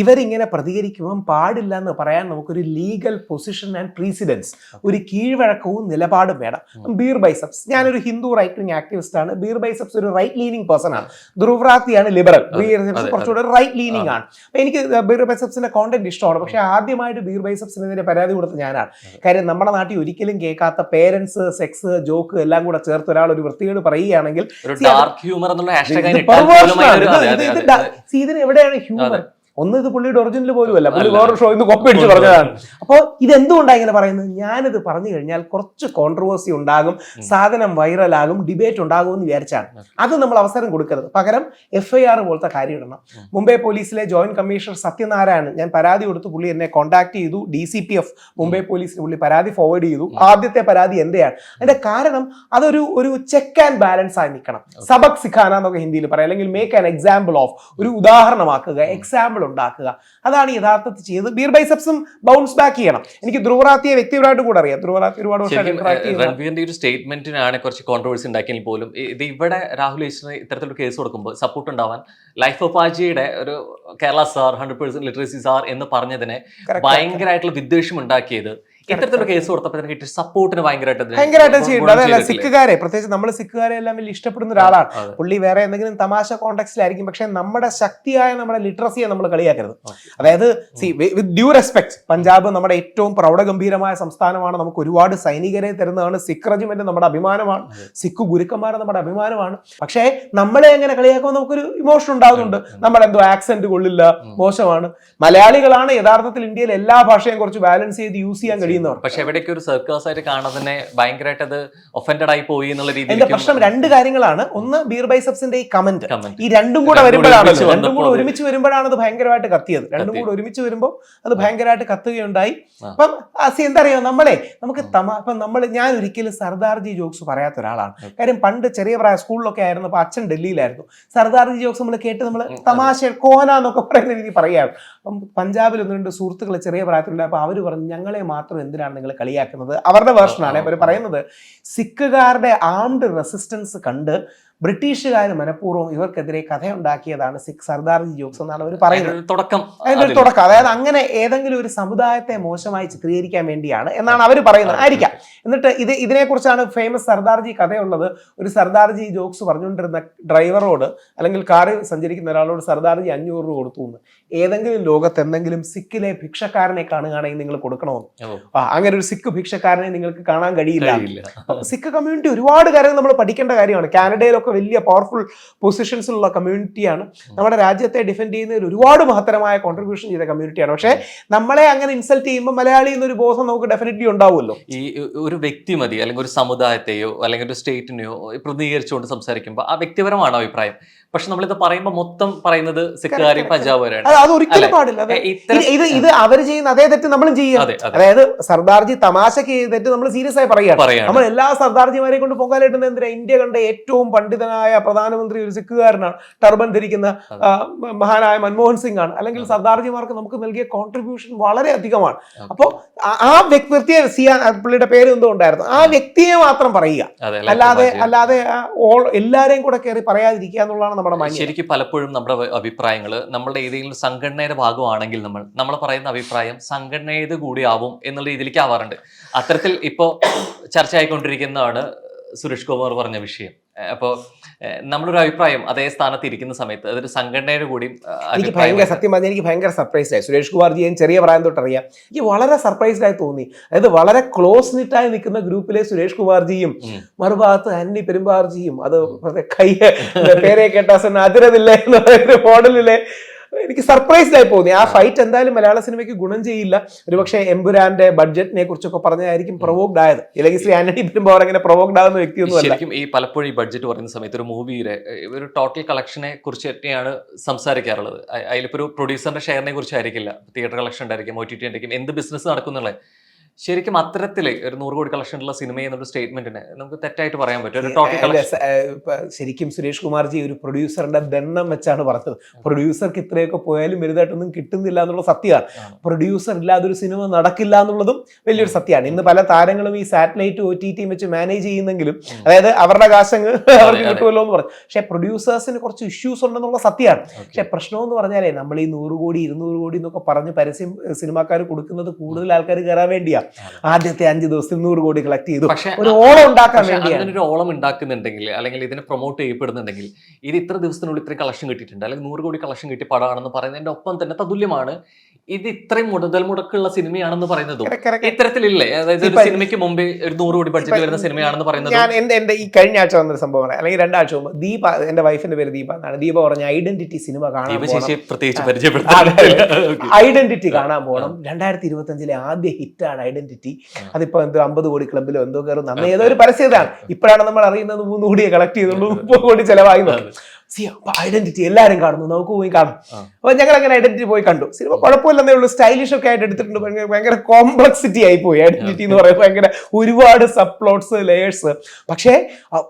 ഇവരിങ്ങനെ പ്രതികരിക്കുമ്പോൾ പാടില്ല എന്ന് പറയാൻ നമുക്കൊരു ലീഗൽ പൊസിഷൻ ആൻഡ് പ്രീസിഡൻസ്, ഒരു കീഴ്വഴക്കവും നിലപാടും വേണം. ബീർ ബൈസപ്സ്, ഞാനൊരു ഹിന്ദു റൈറ്റ് വിങ് ആക്ടിവിസ്റ്റ് ആണ്. ബീർ ബൈസപ്സ് ഒരു റൈറ്റ് ലീനിങ് പേഴ്സൺ ആണ്. ധ്രുവ്രാത്തിയാണ് ലിബറൽ. ബീർ ബൈസപ്സ് കുറച്ചുകൂടെ റൈറ്റ് ലീനിങ് ആണ്. അപ്പൊ എനിക്ക് ബീർ ബൈസപ്സിന്റെ കോണ്ടന്റ് ഇഷ്ടമാണ്. പക്ഷെ ആദ്യമായിട്ട് ബീർ ബൈസപ്സിനെതിരെ പരാതി കൊടുത്ത ഞാനാണ്. കാര്യം നമ്മുടെ നാട്ടിൽ ഒരിക്കലും കേൾക്കാത്ത പേരൻസ്, സെക്സ്, ജോക്ക് എല്ലാം കൂടെ ചേർത്ത് ഒരാൾ ഒരു വൃത്തികേട് പറയുകയാണെങ്കിൽ ഇതിന് എവിടെയാണ് ഹ്യൂമർ? ഒന്ന്, ഇത് പുള്ളിയുടെ ഒറിജിനൽ പോലും അല്ല, പുള്ളി വേറൊരു ഷോ ഇന്ന് കോപ്പി അടിച്ച് പറഞ്ഞതാണ്. അപ്പോൾ ഇതെന്തുകൊണ്ടാണ് ഇങ്ങനെ പറയുന്നത്? ഞാനിത് പറഞ്ഞു കഴിഞ്ഞാൽ കുറച്ച് കോൺട്രവേഴ്സി ഉണ്ടാകും, സാധനം വൈറലാകും, ഡിബേറ്റ് ഉണ്ടാകും എന്ന് വിചാരിച്ചാണ്. അത് നമ്മൾ അവസരം കൊടുക്കരുത്. പകരം FIR പോലത്തെ കാര്യം ഇടണം. മുംബൈ പോലീസിലെ ജോയിന്റ് കമ്മീഷണർ സത്യനാരായണൻ, ഞാൻ പരാതി കൊടുത്തു, പുള്ളി എന്നെ കോൺടാക്ട് ചെയ്തു. DCPF മുംബൈ പോലീസിന് പുള്ളി പരാതി ഫോർവേഡ് ചെയ്തു. ആദ്യത്തെ പരാതി എന്റെയാണ്. അതിന്റെ കാരണം അതൊരു ചെക്ക് ആൻഡ് ബാലൻസ് ആയി നിൽക്കണം. സബക് സിഖാന എന്നൊക്കെ ഹിന്ദിയിൽ പറയാം, അല്ലെങ്കിൽ മേക്ക് ആൻ എക്സാമ്പിൾ ഓഫ്, ഒരു ഉദാഹരണമാക്കുക, എക്സാമ്പിൾ ഉണ്ടാക്കുക. അതാണ് യഥാർത്ഥത്തിൽ ചെയ്തത്. ബീർ ബൈസപ്സും ബൗൺസ് ബാക്ക് ചെയ്യണം. എനിക്ക് ധ്രുവറാത്തിയെ വ്യക്തിപരമായിട്ട് കൂടെ അറിയാം. ധ്രുവറാത്തി ഒരുപാട് രൺവീറിന്റെ ഒരു സ്റ്റേറ്റ്മെന്റിനാണ് കുറച്ച് കോൺട്രവേഴ്സി ഉണ്ടാക്കിയെങ്കിൽ പോലും ഇത് ഇവിടെ രാഹുൽ ഈശ്വറിന് ഇത്തരത്തിലൊരു കേസ് കൊടുക്കുമ്പോൾ സപ്പോർട്ട് ഉണ്ടാവാൻ ലൈഫ് ഓഫ് ആജിയുടെ ഒരു കേരള സാർ 100% ലിറ്ററസി സാർ എന്ന് പറഞ്ഞതിനെ ഭയങ്കരമായിട്ടുള്ള വിദ്വേഷം ഉണ്ടാക്കിയത് ഇത്തരത്തിലുള്ള കേസ് കൊടുത്തപ്പോൾ സപ്പോർട്ടിന് ഭയങ്കരമായിട്ട് ചെയ്യുന്നുണ്ട്. അതല്ല, സിഖുകാരെ, പ്രത്യേകിച്ച് നമ്മൾ സിഖുകാരെ എല്ലാം വലിയ ഇഷ്ടപ്പെടുന്ന ഒരാളാണ് പുള്ളി. വേറെ എന്തെങ്കിലും തമാശ കോണ്ടെക്സ്റ്റിലായിരിക്കും, പക്ഷെ നമ്മുടെ ശക്തിയായ നമ്മുടെ ലിറ്ററസിയെ നമ്മൾ കളിയാക്കരുത്. അതായത് വിത്ത് ഡ്യൂ റെസ്പെക്ട്, പഞ്ചാബ് നമ്മുടെ ഏറ്റവും പ്രൗഢഗംഭീരമായ സംസ്ഥാനമാണ്. നമുക്ക് ഒരുപാട് സൈനികരെ തരുന്നതാണ്. സിഖ് റെജിമെന്റ് നമ്മുടെ അഭിമാനമാണ്. സിഖ് ഗുരുക്കന്മാർ നമ്മുടെ അഭിമാനമാണ്. പക്ഷേ നമ്മളെ എങ്ങനെ കളിയാക്കുമ്പോൾ നമുക്കൊരു ഇമോഷൻ ഉണ്ടാകുന്നുണ്ട്. നമ്മളെന്തോ ആക്സെന്റ് കൊള്ളില്ല, മോശമാണ്. മലയാളികളാണ് യഥാർത്ഥത്തിൽ ഇന്ത്യയിൽ എല്ലാ ഭാഷയും കുറച്ച് ബാലൻസ് ചെയ്ത് യൂസ് ചെയ്യാൻ കഴിയും. പക്ഷെ എവിടേക്ക് ഒരു സർക്കസ് ആയിട്ട് കാണാൻ തന്നെ ഭയങ്കരമായിട്ട് അത് ഒഫൻഡഡ് ആയി പോയി എന്നുള്ള രീതിയിൽ. എന്റെ പ്രശ്നം 2 കാര്യങ്ങളാണ്. ഒന്ന്, ബീർ ബൈസപ്സിന്റെ ഈ കമന്റ്, ഈ രണ്ടും കൂടെ വരുമ്പോഴാണല്ലോ, രണ്ടും കൂടെ ഒരുമിച്ച് വരുമ്പോഴാണ് അത് ഭയങ്കരമായിട്ട് കത്തിയത്. രണ്ടും കൂടെ ഒരുമിച്ച് വരുമ്പോൾ അത് ഭയങ്കരമായിട്ട് കത്തുകയുണ്ടായി. അപ്പം എന്താ അറിയോ, ഞാൻ ഒരിക്കലും സർദാർജി ജോക്സ് പറയാത്ത ഒരാളാണ്. കാര്യം പണ്ട് ചെറിയ പ്രായ സ്കൂളിലൊക്കെ ആയിരുന്നു, അപ്പൊ അച്ഛൻ ഡൽഹിയിലായിരുന്നു. സർദാർജി ജോക്സ് നമ്മൾ കേട്ട് നമ്മൾ തമാശ കോന എന്നൊക്കെ പറയുന്ന രീതി പറയാറ്. അപ്പം പഞ്ചാബിൽ 1-2 സുഹൃത്തുക്കൾ ചെറിയ പ്രായത്തിലുണ്ട്. അപ്പൊ അവര് പറഞ്ഞു, ഞങ്ങളെ മാത്രം എന്തിനാണ് നിങ്ങൾ കളിയാക്കുന്നത്? അവരുടെ വേർഷനാണ് അവർ പറയുന്നത്. സിഖുകാരുടെ ആംഡ് റെസിസ്റ്റൻസ് കണ്ട് ബ്രിട്ടീഷുകാർ മനഃപൂർവ്വം ഇവർക്കെതിരെ കഥയുണ്ടാക്കിയതാണ് സിഖ് സർദാർജി ജോക്സ് എന്നാണ് അവർ പറയുന്നത്. അതിന്റെ ഒരു തുടക്കം. അതായത് അങ്ങനെ ഏതെങ്കിലും ഒരു സമുദായത്തെ മോശമായി ചിത്രീകരിക്കാൻ വേണ്ടിയാണ് എന്നാണ് അവർ പറയുന്നത്, ആയിരിക്കാം. എന്നിട്ട് ഇതിനെക്കുറിച്ചാണ് ഫേമസ് സർദാർജി കഥയുള്ളത്. ഒരു സർദാർജി ജോക്സ് പറഞ്ഞുകൊണ്ടിരുന്ന ഡ്രൈവറോട് അല്ലെങ്കിൽ കാറിൽ സഞ്ചരിക്കുന്ന ഒരാളോട് സർദാർജി 500 രൂപ കൊടുത്തു എന്ന്, ഏതെങ്കിലും ലോകത്ത് എന്തെങ്കിലും സിക്കിലെ ഭിക്ഷക്കാരനെ കാണുകയാണെങ്കിൽ നിങ്ങൾ കൊടുക്കണമെന്ന്. അങ്ങനെ ഒരു സിഖ് ഭിക്ഷക്കാരനെ നിങ്ങൾക്ക് കാണാൻ കഴിയില്ല. സിഖ് കമ്മ്യൂണിറ്റി ഒരുപാട് കാര്യങ്ങൾ നമ്മൾ പഠിക്കേണ്ട കാര്യമാണ്. കാനഡയിലൊക്കെ വലിയ പവർഫുൾ പൊസിഷൻസിലുള്ള കമ്മ്യൂണിറ്റിയാണ്. നമ്മുടെ രാജ്യത്തെ ഡിഫെൻഡ് ചെയ്യുന്നതിൽ ഒരുപാട് മഹത്തരമായ കോൺട്രിബ്യൂഷൻ ചെയ്ത കമ്മ്യൂണിറ്റിയാണ്. പക്ഷേ നമ്മളെ അങ്ങനെ ഇൻസൾട്ട് ചെയ്യുമ്പോൾ മലയാളി എന്നൊരു ബോധം നമുക്ക് ഡെഫിനറ്റ്ലി ഉണ്ടാവുമല്ലോ. ഈ ഒരു വ്യക്തി മതി, അല്ലെങ്കിൽ ഒരു സമുദായത്തെയോ അല്ലെങ്കിൽ ഒരു സ്റ്റേറ്റിനെയോ പ്രതിനിധീകരിച്ചുകൊണ്ട് സംസാരിക്കുമ്പോൾ ആ വ്യക്തിപരമാണ് അഭിപ്രായം. പക്ഷെ നമ്മളിത് പറയുമ്പോൾ മൊത്തം പറയുന്നത് സിഖുകാരെയും പഞ്ചാബുകാരാണ്. അത് ഒരിക്കലും പാടില്ല. ഇത് അവർ ചെയ്യുന്ന അതേ തെറ്റ് നമ്മളും ചെയ്യുക. അതായത് സർദാർജി തമാശക്ക് ചെയ്ത തെറ്റ് നമ്മൾ സീരിയസ് ആയി പറയുകയാണ്. നമ്മൾ എല്ലാ സർദാർജിമാരെ കൊണ്ട് പൊങ്കാലിട്ടുന്നത് എന്തിനാ? ഇന്ത്യ കണ്ട ഏറ്റവും പണ്ഡിതനായ പ്രധാനമന്ത്രി ഒരു സിഖുകാരനാണ്, ടർബൻ ധരിക്കുന്ന മഹാനായ മൻമോഹൻ സിംഗ് ആണ്. അല്ലെങ്കിൽ സർദാർജിമാർക്ക് നമുക്ക് നൽകിയ കോൺട്രിബ്യൂഷൻ വളരെ അധികമാണ്. അപ്പോൾ ആ വ്യക്തിയെ, പുള്ളിയുടെ പേര് എന്തോ ഉണ്ടായിരുന്നു, ആ വ്യക്തിയെ മാത്രം പറയുക, അല്ലാതെ എല്ലാരെയും കൂടെ കയറി പറയാതിരിക്കുക എന്നുള്ളതാണ്. ശരിക്കും പലപ്പോഴും നമ്മുടെ അഭിപ്രായങ്ങൾ നമ്മളുടെ ഏതെങ്കിലും സംഘടനയുടെ ഭാഗമാണെങ്കിൽ നമ്മൾ പറയുന്ന അഭിപ്രായം സംഘടനയുടെ കൂടി ആവും എന്നുള്ള രീതിയിലേക്ക് ആവാറുണ്ട്. അത്തരത്തിൽ ഇപ്പോൾ ചർച്ചയായിക്കൊണ്ടിരിക്കുന്നതാണ് സുരേഷ് കുമാർ പറഞ്ഞ വിഷയം. അപ്പോൾ നമ്മളൊരു അഭിപ്രായം അതേ സ്ഥാനത്ത് ഇരിക്കുന്ന സമയത്ത് അതൊരു സംഘടനയുടെ കൂടി സത്യം പറഞ്ഞാൽ എനിക്ക് ഭയങ്കര സർപ്രൈസ്ഡ് ആയി. സുരേഷ് കുമാർജിയെ ചെറിയ പ്രായം തൊട്ട് അറിയാം. എനിക്ക് വളരെ സർപ്രൈസ്ഡ് ആയി തോന്നി. അതായത് വളരെ ക്ലോസ് നിറ്റായി നിൽക്കുന്ന ഗ്രൂപ്പിലെ സുരേഷ് കുമാർജിയും മറുഭാഗത്ത് ആന്റണി പെരുമ്പാർജിയും, അത് കൈ പേരെ കേട്ടാ അതിരതില്ല എന്ന ഒരു മോഡലിലെ എനിക്ക് സർപ്രൈസ്ഡ് ആയി പോകുന്നു. ആ ഫൈറ്റ് എന്തായാലും മലയാള സിനിമയ്ക്ക് ഗുണം ചെയ്യില്ല. ഒരുപക്ഷെ എമ്പുരാന്റെ ബഡ്ജറ്റിനെ കുറിച്ചൊക്കെ പറഞ്ഞായിരിക്കും പ്രൊവോക്ഡ് ആയത്. ഇല്ലെങ്കിൽ ശ്രീ ആന്റണി പെരുമ്പാവൂർ അങ്ങനെ പ്രൊവോക്ഡ് ആകുന്ന വ്യക്തിയൊന്നും അല്ല. ശരിക്കും ഈ പലപ്പോഴും ഈ ബഡ്ജറ്റ് പറയുന്ന സമയത്ത് ഒരു മൂവിയുടെ ഒരു ടോട്ടൽ കളക്ഷനെ കുറിച്ച് തന്നെയാണ് സംസാരിക്കാറുള്ളത്. അതിലിപ്പോൾ ഒരു പ്രൊഡ്യൂസറിന്റെ ഷെയറിനെ കുറിച്ചായിരിക്കില്ല, തിയേറ്റർ കളക്ഷൻ ഉണ്ടായിരിക്കും, OTT ഉണ്ടായിരിക്കും, എന്ത് ബിസിനസ് നടക്കുന്നുള്ളത്. ശരിക്കും അത്തരത്തിൽ ഒരു 100 കോടി കളക്ഷനുള്ള സിനിമ എന്നൊരു സ്റ്റേറ്റ്മെന്റിനെ നമുക്ക് തെറ്റായിട്ട് പറയാൻ പറ്റും. ശരിക്കും സുരേഷ് കുമാർജി ഒരു പ്രൊഡ്യൂസറിന്റെ ദണ്ണം വെച്ചാണ് പറഞ്ഞത്. പ്രൊഡ്യൂസർക്ക് ഇത്രയൊക്കെ പോയാലും വലുതായിട്ടൊന്നും കിട്ടുന്നില്ല എന്നുള്ള സത്യമാണ്. പ്രൊഡ്യൂസർ ഇല്ലാതെ ഒരു സിനിമ നടക്കില്ല എന്നുള്ളതും വലിയൊരു സത്യമാണ്. ഇന്ന് പല താരങ്ങളും ഈ സാറ്റലൈറ്റ് OTT വെച്ച് മാനേജ് ചെയ്യുന്നെങ്കിലും, അതായത് അവരുടെ കാശങ്ങ് അവർക്ക് കിട്ടുമല്ലോ എന്ന് പറഞ്ഞു. പക്ഷെ പ്രൊഡ്യൂസേഴ്സിന് കുറച്ച് ഇഷ്യൂസ് ഉണ്ടെന്നുള്ള സത്യമാണ്. പക്ഷെ പ്രശ്നം എന്ന് പറഞ്ഞാലേ നമ്മൾ ഈ 100 കോടി 200 കോടി എന്നൊക്കെ പറഞ്ഞ് പരസ്യം സിനിമാക്കാർ കൊടുക്കുന്നത് കൂടുതൽ ആൾക്കാർ കയറാൻ വേണ്ടിയാണ്. ആദ്യത്തെ 5 ദിവസത്തിൽ 100 കോടി കളക്ട് ചെയ്തു, ഒരു ഓളം ഉണ്ടാക്കാൻ വേണ്ടിയാണ്. ഒരു ഓളം ഉണ്ടാക്കുന്നുണ്ടെങ്കിൽ അല്ലെങ്കിൽ ഇതിനെ പ്രൊമോട്ട് ചെയ്യപ്പെടുന്നുണ്ടെങ്കിൽ ഇത് ഇത്ര ദിവസത്തിനുള്ളിൽ ഇത്രയും കളക്ഷൻ കിട്ടിയിട്ടുണ്ട്, അല്ലെങ്കിൽ 100 കോടി കളക്ഷൻ കിട്ടിയ പടമാണെന്ന് പറയുന്നതിന്റെ ഒപ്പം തന്നെ തതുല്യമാണ് ഇത് ഇത്രയും മുതൽമുടക്കുള്ള സിനിമയാണെന്ന് പറയുന്നതും ഇത്തരത്തിലില്ലേ? അതായത് ഒരു സിനിമയ്ക്ക് മുമ്പേ ഒരു 100 കോടി ബഡ്ജറ്റ് വരുന്ന സിനിമയാണെന്ന് പറയുന്നത്. ഞാൻ എന്റെ ഈ കഴിഞ്ഞ ആഴ്ച വന്നൊരു സംഭവമാണ്, അല്ലെങ്കിൽ 2 ആഴ്ച മുമ്പ് ദീപ, എന്റെ വൈഫിന്റെ പേര് ദീപ എന്നാണ്, ദീപ പറഞ്ഞ ഐഡന്റിറ്റി സിനിമ കാണാൻ ഐഡന്റിറ്റി കാണാൻ പോകണം. 2025 ആദ്യ ഹിറ്റാണ് ഐഡന്റിറ്റി. അതിപ്പോ എന്തോ 50 കോടി ക്ലബിലോ എന്തോ കയറും. അന്ന് ഏതോ ഒരു പരസ്യതാണ്. ഇപ്പോഴാണ് നമ്മൾ അറിയുന്നത് 3 കോടിയെ കളക്ട് ചെയ്തുള്ളൂ, 30 കോടി ചെലവായി. ഐഡന്റിറ്റി എല്ലാവരും കാണുന്നു, നമുക്ക് പോയി കാണും. അപ്പൊ ഞങ്ങൾ അങ്ങനെ ഐഡന്റിറ്റി പോയി കണ്ടു. സിനിമ കുഴപ്പമില്ലെന്നേ ഉള്ളൂ, സ്റ്റൈലിഷ് ഒക്കെ ആയിട്ട് എടുത്തിട്ടുണ്ട്. ഭയങ്കര കോംപ്ലക്സിറ്റി ആയി പോയി ഐഡന്റിറ്റി എന്ന് പറയുമ്പോൾ. ഭയങ്കര ഒരുപാട് സബ് പ്ലോട്ട്സ്, ലെയേഴ്സ്. പക്ഷേ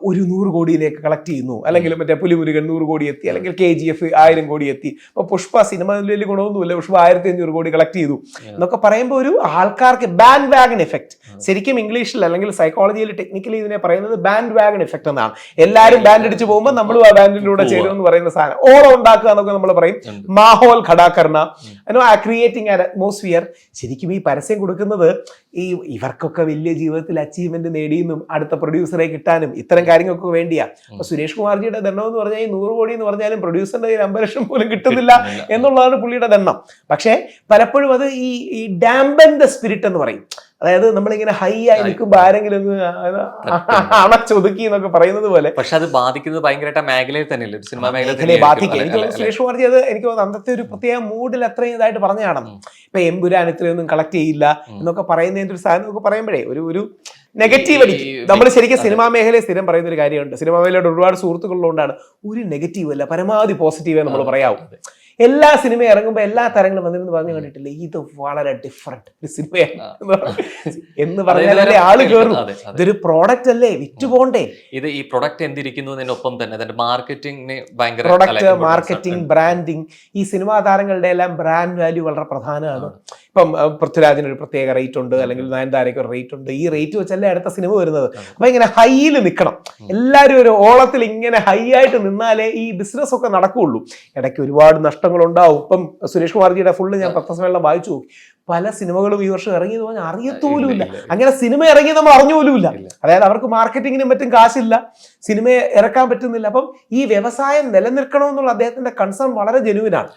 ഒരു 100 കോടിയിലേക്ക് കളക്ട് ചെയ്യുന്നു, അല്ലെങ്കിൽ മറ്റേ പുലിമുരുകൻ 100 കോടി എത്തി, അല്ലെങ്കിൽ KGF 1000 കോടി എത്തി. ഇപ്പൊ പുഷ്പ സിനിമ വലിയ ഗുണമൊന്നുമില്ല, പുഷ്പ 1500 കോടി കളക്ട് ചെയ്തു എന്നൊക്കെ പറയുമ്പോൾ ഒരു ആൾക്കാർക്ക് ബാൻഡ് വാഗൺ എഫക്ട്. ശരിക്കും ഇംഗ്ലീഷിൽ അല്ലെങ്കിൽ സൈക്കോളജിയിൽ ടെക്നിക്കലി ഇതിനെ പറയുന്നത് ബാൻഡ് വാഗൺ എഫക്ട് എന്നാണ്. എല്ലാവരും ബാൻഡ് അടിച്ച് പോകുമ്പോൾ നമ്മളും ആ ബാൻഡിലൂടെ ചേരുമെന്ന് പറയുന്ന സാധനം. ഓളം ഉണ്ടാക്കുക എന്നൊക്കെ നമ്മൾ പറയും. മാഹോൽ ഖടാ കർണ, ക്രിയേറ്റിംഗ് ആൻ അറ്റ്മോസ്ഫിയർ. ശരിക്കും ഈ പരസ്യം കൊടുക്കുന്നത് ഇവർക്കൊക്കെ വലിയ ജീവിതത്തിൽ അച്ചീവ്മെന്റ് നേടിയെന്നും അടുത്ത പ്രൊഡ്യൂസറെ കിട്ടാനും ഇത്തരം കാര്യങ്ങൾക്ക് വേണ്ടിയാ. അപ്പൊ സുരേഷ് കുമാർജിയുടെ ദണ്ണം എന്ന് പറഞ്ഞാൽ 100 കോടി എന്ന് പറഞ്ഞാലും പ്രൊഡ്യൂസറിന്റെ 50 ലക്ഷം പോലും കിട്ടുന്നില്ല എന്നുള്ളതാണ് പുള്ളിയുടെ ദണ്ണം. പക്ഷേ പലപ്പോഴും അത് ഈ ഡാമ്പൻ ദ സ്പിരിറ്റ് എന്ന് പറയും. അതായത് നമ്മളിങ്ങനെ ഹൈ ആയി നിൽക്കുമ്പോൾ ആരെങ്കിലും അണച്ചൊതുക്കി എന്നൊക്കെ പറയുന്നത് പോലെ. പക്ഷെ അത് ബാധിക്കുന്നത് ഭയങ്കരമായിട്ട് മേഖലയിൽ തന്നെയല്ലേ, സിനിമാ മേഖലയെ ബാധിക്കും. എനിക്ക് സുരേഷ് കുമാർജി അത് എനിക്ക് അന്നത്തെ ഒരു പ്രത്യേക മൂഡിൽ അത്രയും ഇതായിട്ട് പറഞ്ഞാണ്. ഇപ്പൊ എമ്പുരാൻ ഇത്രയൊന്നും കളക്ട് ചെയ്യില്ല എന്നൊക്കെ പറയുന്നതിന്റെ ഒരു സാധനം ഒക്കെ പറയുമ്പോഴേ ഒരു നെഗറ്റീവ് അടിക്കും. നമ്മൾ ശരിക്കും സിനിമാ മേഖലയെ സ്ഥിരം പറയുന്ന ഒരു കാര്യമുണ്ട്. സിനിമാ മേഖലയുടെ ഒരുപാട് സുഹൃത്തുക്കളുള്ളതുകൊണ്ടാണ് ഒരു നെഗറ്റീവ് അല്ല, പരമാവധി പോസിറ്റീവേ നമ്മൾ പറയാവൂ. എല്ലാ സിനിമയും ഇറങ്ങുമ്പോൾ എല്ലാ താരങ്ങളും വന്നിരുന്ന് പറഞ്ഞു കണ്ടിട്ടില്ല, ഇത് വളരെ ഡിഫറെന്റ് ഒരു സിനിമയാണ് എന്ന് പറഞ്ഞാലേ ആള് കയറും. ഇതൊരു പ്രോഡക്റ്റ് അല്ലേ, വിറ്റ് പോണ്ടേ. ഇത് ഈ പ്രൊഡക്റ്റ് എന്തിരിക്കുന്നതിനൊപ്പം തന്നെ മാർക്കറ്റിംഗിന് ഭയങ്കര പ്രൊഡക്റ്റ്, മാർക്കറ്റിംഗ്, ബ്രാൻഡിങ്. ഈ സിനിമാ താരങ്ങളുടെ എല്ലാം ബ്രാൻഡ് വാല്യൂ വളരെ പ്രധാനമാണ്. ഇപ്പം പൃഥ്വിരാജിന് ഒരു പ്രത്യേക റേറ്റ് ഉണ്ട്, അല്ലെങ്കിൽ നയൻതാരയ്ക്ക് ഒരു റേറ്റ് ഉണ്ട്. ഈ റേറ്റ് വെച്ചല്ലേ അടുത്ത സിനിമ വരുന്നത്. അപ്പൊ ഇങ്ങനെ ഹൈയിൽ നിൽക്കണം, എല്ലാവരും ഒരു ഓളത്തിൽ ഇങ്ങനെ ഹൈ ആയിട്ട് നിന്നാലേ ഈ ബിസിനസ് ഒക്കെ നടക്കുകയുള്ളൂ. ഇടയ്ക്ക് ഒരുപാട് നഷ്ടങ്ങൾ ഉണ്ടാവും. ഇപ്പം സുരേഷ് കുമാർജിയുടെ ഫുള്ള് ഞാൻ പത്രസമ്മേളനം വായിച്ചു നോക്കി, പല സിനിമകളും ഈ വർഷം ഇറങ്ങിയത് പറഞ്ഞാൽ അറിയത്തോലുമില്ല. അങ്ങനെ സിനിമ ഇറങ്ങി നമ്മൾ അറിഞ്ഞുപോലുമില്ല. അതായത് അവർക്ക് മാർക്കറ്റിങ്ങിനും മറ്റും കാശില്ല, സിനിമയെ ഇറക്കാൻ പറ്റുന്നില്ല. അപ്പം ഈ വ്യവസായം നിലനിൽക്കണമെന്നുള്ള അദ്ദേഹത്തിന്റെ കൺസേൺ വളരെ ജെനുവിനാണ്.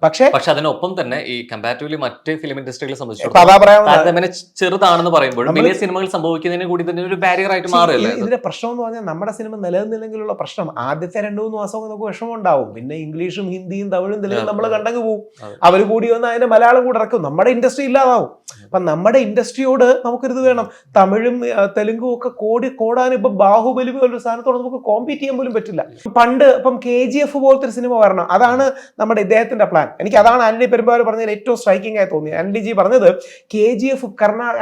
പക്ഷേ അതിനൊപ്പം തന്നെ ഈ കമ്പാരിറ്റീവ്ലി മറ്റ് ഫിലിം ഇൻഡസ്ട്രികളെ സംബന്ധിച്ചിടത്തോളം ചെറുതാണെന്ന് പറയുമ്പോൾ വലിയ സിനിമകൾ സംഭവിക്കുന്നതിന് കൂടി തന്നെ ഒരു ബാരിയർ ആയിട്ട് മാറുകയല്ലേ. ഇതിന്റെ പ്രശ്നം എന്ന് പറഞ്ഞാൽ നമ്മുടെ സിനിമ നിലനിന്നില്ലെങ്കിലുള്ള പ്രശ്നം ആദ്യത്തെ 2-3 മാസം നമുക്ക് വിഷമം ഉണ്ടാവും. പിന്നെ ഇംഗ്ലീഷും ഹിന്ദിയും തമിഴും തെലുങ്കും നമ്മൾ കണ്ടങ്ങ് പോകും. അവർ കൂടി വന്ന് അതിന്റെ മലയാളം കൂടെ ഇറക്കും, നമ്മുടെ ഇൻഡസ്ട്രി ഇല്ലാതാവും. അപ്പൊ നമ്മുടെ ഇൻഡസ്ട്രിയോട് നമുക്കൊരിത് വേണം. തമിഴും തെലുങ്കും ഒക്കെ കോടാനും ഇപ്പൊ ബാഹുബലി പോലൊരു സാധനത്തോട് നമുക്ക് കോമ്പീറ്റ് ചെയ്യാൻ പോലും പറ്റില്ല. പണ്ട് ഇപ്പം KGF പോലത്തെ ഒരു സിനിമ വരണം, അതാണ് നമ്മുടെ ഇദ്ദേഹത്തിന്റെ പ്ലാൻ. എനിക്ക് അതാണ് ആന്റണി പെരുമ്പാവൂർ പറഞ്ഞതിൽ ഏറ്റവും സ്ട്രൈക്കിംഗ് ആയി തോന്നി. ആന്റണി ജി പറഞ്ഞത് KGF